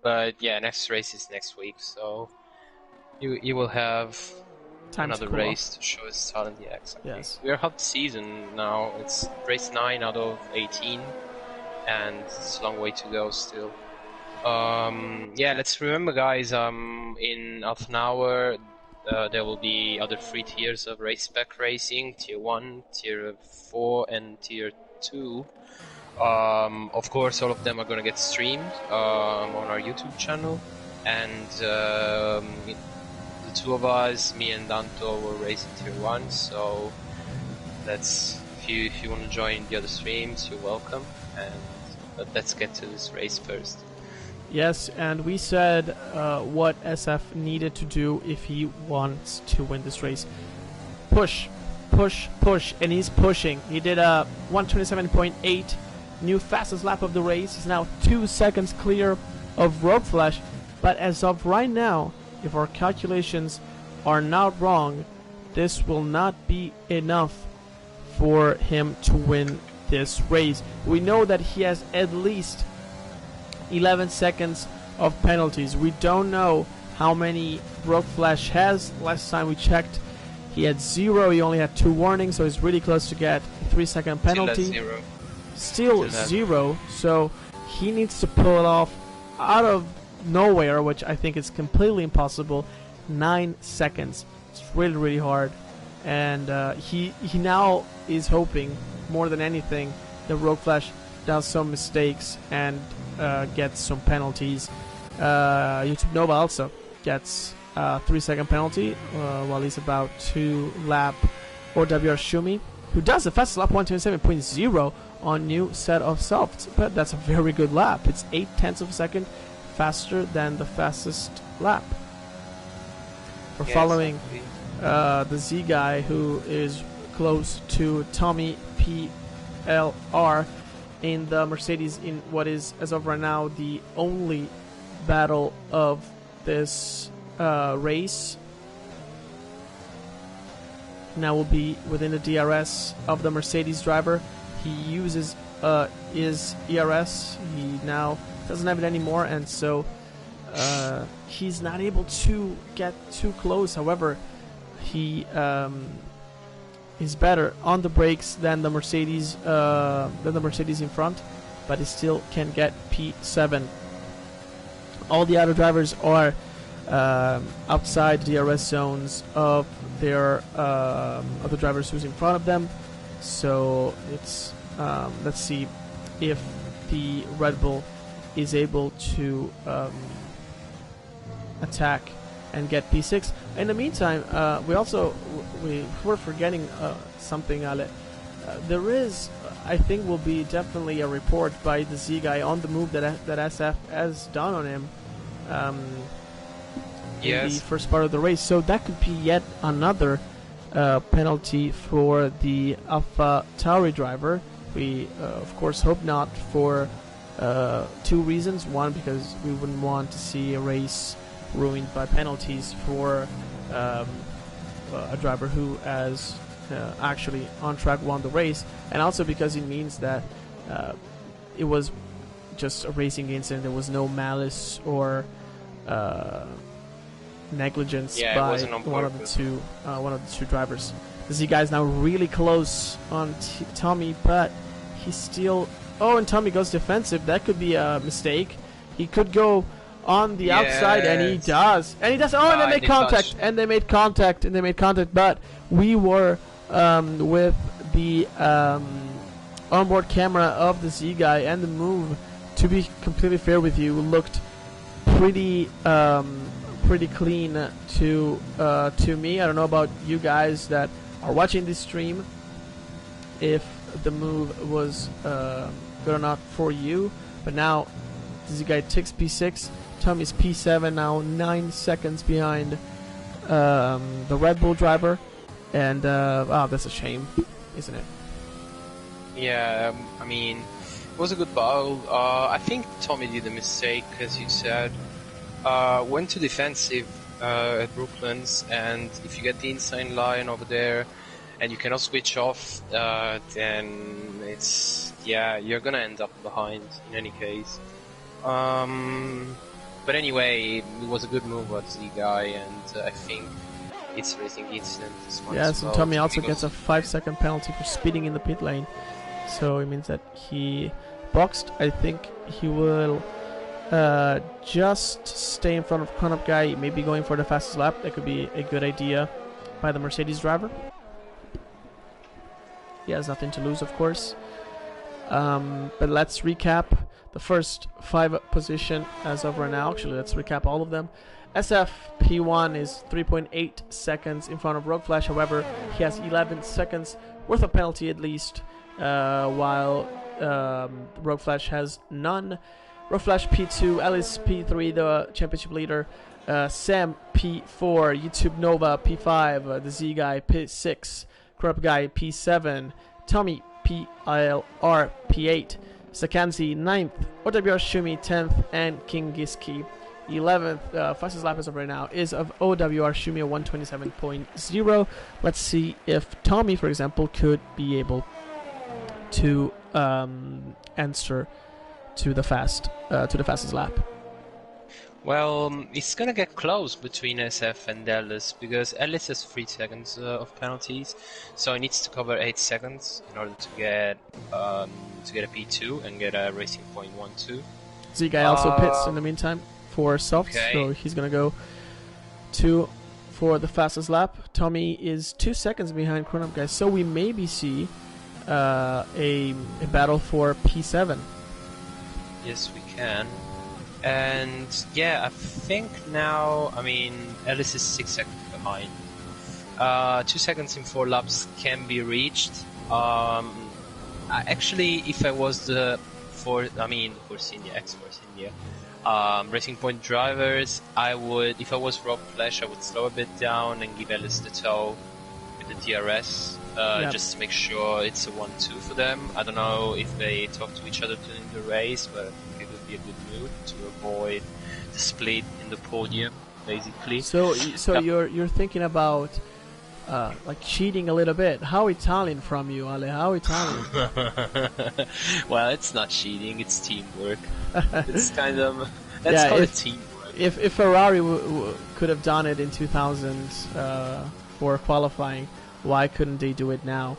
But yeah, next race is next week, so you will have another race to show his talent. Yeah, exactly. Yes. We're half the season now. It's race 9 out of 18, and it's a long way to go still. Yeah, let's remember, guys, in half an hour there will be other 3 tiers of Race Spec Racing: Tier 1, Tier 4, and Tier 2. Of course, all of them are going to get streamed on our YouTube channel, and the 2 of us, me and Danto, will race in Tier 1, so if you want to join the other streams, you're welcome. But let's get to this race first. Yes, and we said what SF needed to do if he wants to win this race. Push, and he's pushing. He did a 127.8, new fastest lap of the race. He's now 2 seconds clear of Road Flash, but as of right now, if our calculations are not wrong, this will not be enough for him to win this race. We know that he has at least 11 seconds of penalties. We don't know how many Road Flash has. Last time we checked, he had 0. He only had 2 warnings, so he's really close to get a 3-second penalty. Still 0. So he needs to pull it off out of nowhere, which I think is completely impossible. 9 seconds. It's really, really hard. And he now is hoping more than anything that Road Flash does some mistakes and gets some penalties. YouTube Nova also gets a 3-second penalty while he's about to lap or WR Shumi, who does the fastest lap, 127.0 on new set of softs. But that's a very good lap. It's 0.8 of a second faster than the fastest lap. We're following the Z guy, who is close to Tommy PLR in the Mercedes, in what is, as of right now, the only battle of this race. Now will be within the DRS of the Mercedes driver. He uses his ERS. He now doesn't have it anymore, and so he's not able to get too close. However, he is better on the brakes than the Mercedes in front, but he still can get P7. All the other drivers are outside the DRS zones of their other drivers who's in front of them. So it's let's see if the Red Bull is able to attack and get P6. In the meantime, we're forgetting something, Ale. there is, I think, will be definitely a report by the Z guy on the move that SF has done on him in the first part of the race. So that could be yet another penalty for the Alpha Tauri driver. We, of course, hope not, for two reasons. One, because we wouldn't want to see a race ruined by penalties for a driver who has actually on track won the race, and also because it means that it was just a racing incident. There was no malice or negligence by one of the two drivers. The Z guy is now really close on Tommy, but he's still. Oh, and Tommy goes defensive. That could be a mistake. He could go on the outside, and he does. And he does. Oh, and they made contact. Touch. And they made contact. But we were with the onboard camera of the Z guy, and the move, to be completely fair with you, looked pretty clean to me. I don't know about you guys that are watching this stream, if the move was good or not for you. But now this guy takes P6, Tommy's P7, now 9 seconds behind the Red Bull driver, and that's a shame, isn't it? Yeah, I mean, it was a good battle. I think Tommy did a mistake, as you said. Went too defensive at Brooklands, and if you get the inside line over there and you cannot switch off, then you're gonna end up behind in any case. But anyway, it was a good move by the Z guy, and I think it's racing incident. Yes, and Tommy also gets a 5-second penalty for speeding in the pit lane, so it means that he boxed. I think he will just stay in front of Cronop guy, maybe going for the fastest lap. That could be a good idea by the Mercedes driver. He has nothing to lose, of course. But let's recap the first 5 position as of right now. Actually, let's recap all of them. SF P1 is 3.8 seconds in front of Rogue Flash. However, he has 11 seconds worth of penalty at least, while Rogue Flash has none. Rogue Flash P2, Ellis P3, the championship leader, Sam P4, YouTube Nova P5, the Z guy P6, Corrupt guy P7, Tommy PLR P8, Sakanzi 9th, OWR Shumi 10th, and King Giski 11th. Fastest lap as of right now is of OWR Shumi at 127.0. Let's see if Tommy, for example, could be able to answer to the fastest lap. Well, it's gonna get close between SF and Ellis, because Ellis has 3 seconds of penalties, so he needs to cover 8 seconds in order to get a P2 and get a racing point 1-2. Z guy also pits in the meantime for softs, so he's gonna go 2 for the fastest lap. Tommy is 2 seconds behind Chronop guy, so we maybe see a battle for P7. Yes, we can. And yeah, I think now, I mean, Ellis is 6 seconds behind. 2 seconds in 4 laps can be reached. Actually, if I was the Force India Racing Point drivers, I would, if I was Rob Flash, I would slow a bit down and give Ellis the tow with the DRS, just to make sure it's a 1-2 for them. I don't know if they talk to each other during the race, but it would be a good move to avoid the split in the podium, basically. So you're thinking about like cheating a little bit. How Italian from you, Ale? How Italian? Well, it's not cheating; it's teamwork. It's kind of called it teamwork. If Ferrari could have done it in 2000 for qualifying, why couldn't they do it now?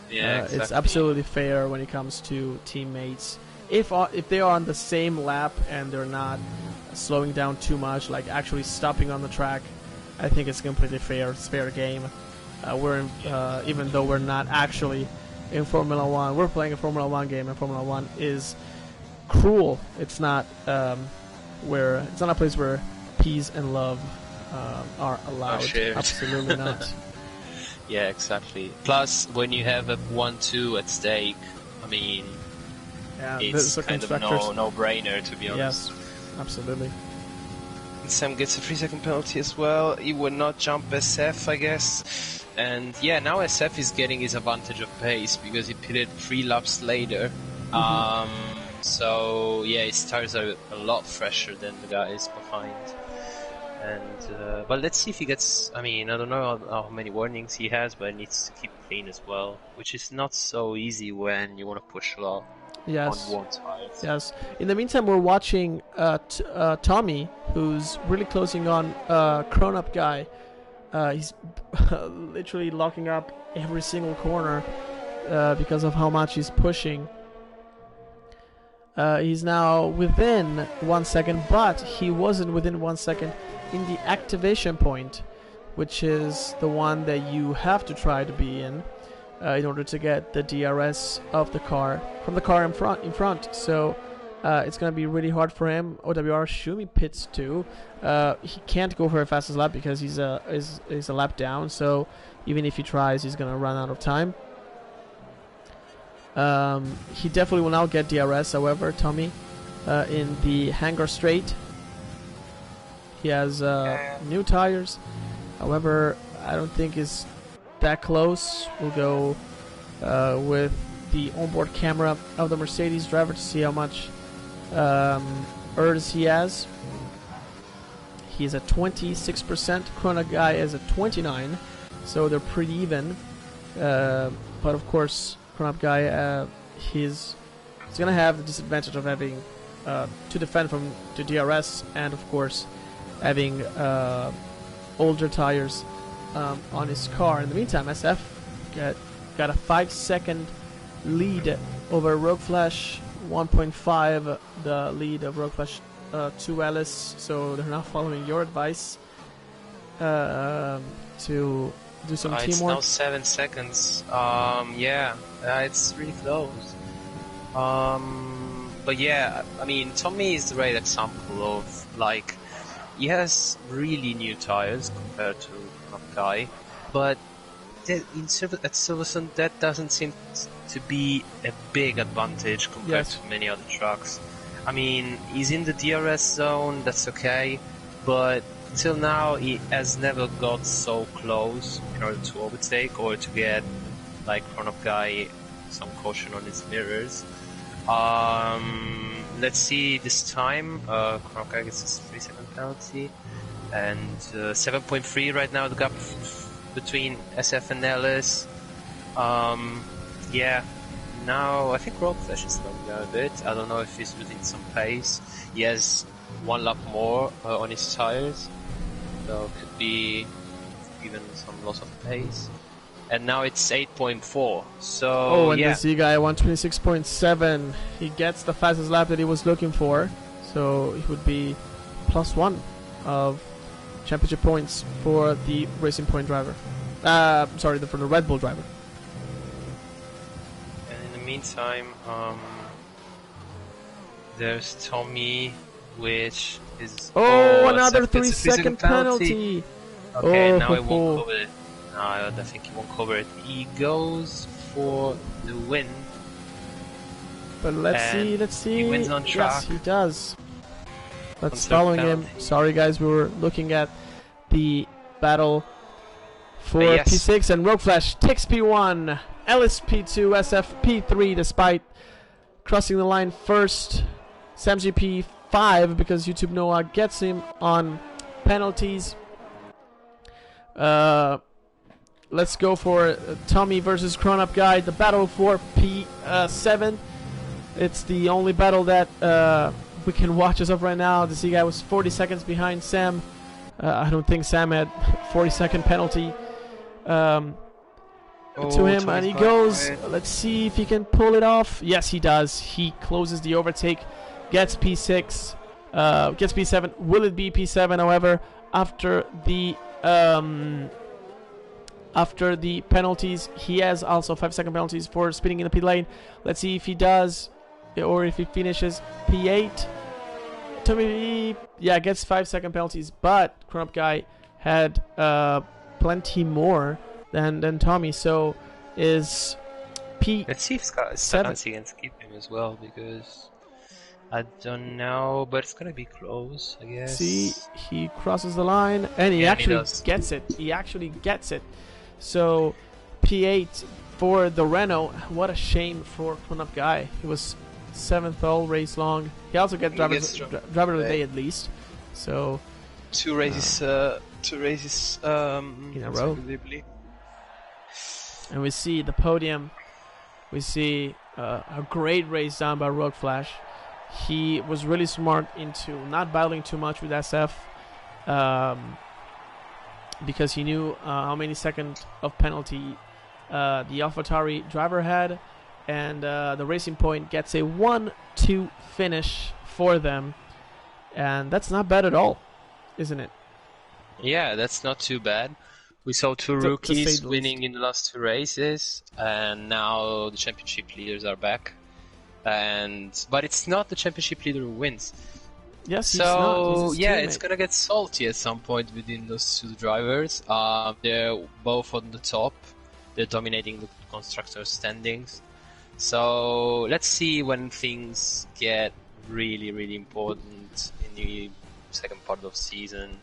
Yeah, exactly. It's absolutely fair when it comes to teammates. If they are on the same lap and they're not slowing down too much, like actually stopping on the track, I think it's completely fair. It's fair game. Even though we're not actually in Formula 1, we're playing a Formula 1 game, and Formula 1 is cruel. It's not it's not a place where peace and love are allowed. Oh, absolutely not. Yeah, exactly. Plus, when you have a 1-2 at stake, I mean, Yeah, it's kind of no-brainer, to be honest. Yes, absolutely. Sam gets a 3-second penalty as well. He would not jump SF, I guess. And yeah, now SF is getting his advantage of pace because he pitted 3 laps later. So yeah, his tires are a lot fresher than the guys behind. And but let's see if he gets. I mean, I don't know how many warnings he has, but he needs to keep clean as well, which is not so easy when you want to push a lot. Yes. On one tire. Yes. In the meantime, we're watching Tommy, who's really closing on Cronop guy. He's literally locking up every single corner because of how much he's pushing. He's now within 1 second, but he wasn't within 1 second in the activation point, which is the one that you have to try to be in order to get the DRS of the car from the car in front. So it's going to be really hard for him. OWR Shumi pits too. He can't go for a fastest lap because he's a lap down. So even if he tries, he's going to run out of time. He definitely will now get DRS, however, Tommy, in the hangar straight. He has new tires. However, I don't think it's that close. We'll go with the onboard camera of the Mercedes driver to see how much ERS he has. He is at 26%. Chrono guy is at 29%. So they're pretty even. But of course, Chrono guy, he's going to have the disadvantage of having to defend from the DRS and, of course, having older tires on his car. In the meantime, SF got a 5-second lead over Rogue Flash, 1.5 the lead of Rogue Flash to Alice, so they're now following your advice to do some teamwork. It's now 7 seconds. Yeah, it's really close. But yeah, I mean, Tommy is the right example of, like, he has really new tires compared to Guy, but at Silverstone that doesn't seem to be a big advantage compared to many other trucks. I mean, he's in the DRS zone, that's okay, but till now he has never got so close in order to overtake or to get, like, Chrono Guy some caution on his mirrors. Let's see this time. Chrono Guy gets a 3-second penalty, and 7.3 right now the gap between SF and Ellis. Yeah, now I think Rogue Flash is slowing down a bit. I don't know if he's losing some pace. He has 1 lap more on his tires, so could be even some loss of pace. And now it's 8.4. So and the Z guy 126.7. He gets the fastest lap that he was looking for, so it would be +1 of championship points for the Racing Point driver. For the Red Bull driver. And in the meantime, there's Tommy, which is another 3-second penalty. Okay, now he won't cover it. No, I think he won't cover it. He goes for the win. But let's see. He wins on track. Yes, he does. That's following him. Sorry, guys, we were looking at the battle for P6, and Rogue Flash takes P1, Ellis P2, SF P3, despite crossing the line first. Samji P5 because YouTube Noah gets him on penalties. Let's go for Tommy versus Cronop Guy, the battle for P7. It's the only battle that we can watch as of right now. The Z guy was 40 seconds behind Sam. I don't think Sam had 40-second penalty to him, and he goes. Let's see if he can pull it off. Yes, he does. He closes the overtake, gets P6, gets P7. Will it be P7? However, after the penalties, he has also 5-second penalties for spinning in the pit lane. Let's see if he does, or if he finishes P8. Tommy, gets 5-second penalties, but Cronop Guy had plenty more than Tommy. So is P. Let's see if Sakansky can skip him as well, because I don't know, but it's gonna be close, I guess. See, he crosses the line, and he actually gets it. He actually gets it. So P8 for the Renault. What a shame for Up Guy. He was 7th all race long. He also gets driver of the day at least. So two races in a row. And we see the podium. We see a great race done by Rogue Flash. He was really smart into not battling too much with SF, because he knew how many seconds of penalty the AlphaTauri driver had, and the Racing Point gets a 1-2 finish for them, and that's not bad at all, isn't it? Yeah, that's not too bad. We saw two rookies winning in the last 2 races, and now the championship leaders are back. But it's not the championship leader who wins. Yes, so yeah, it's gonna get salty at some point within those 2 drivers. They're both on the top. They're dominating the constructor standings. So let's see when things get really, really important in the second part of the season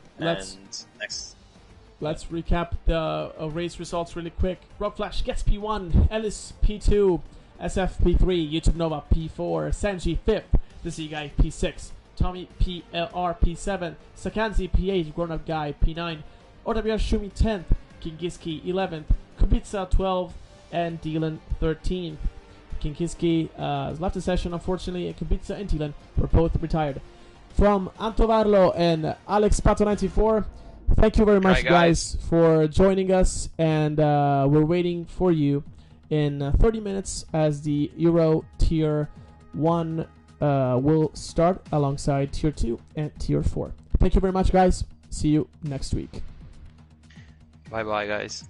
Let's recap the race results really quick. Rogue Flash gets P1, Ellis P2, SF P3, YouTube Nova P4, Sanji 5th, the Z Guy P6, Tommy PLR P7, Sakansky P8, Grown Up Guy P9, OWR Shumi 10th, Kingiski 11th, Kubica 12th, and Dylan 13th. Kingiski left the session, unfortunately, and Kubica and Dylan were both retired. From Antovarlo and Alex Pato94, thank you very much, guys, for joining us, and we're waiting for you in 30 minutes as the Euro Tier 1 will start alongside Tier 2 and Tier 4. Thank you very much, guys. See you next week. Bye-bye, guys.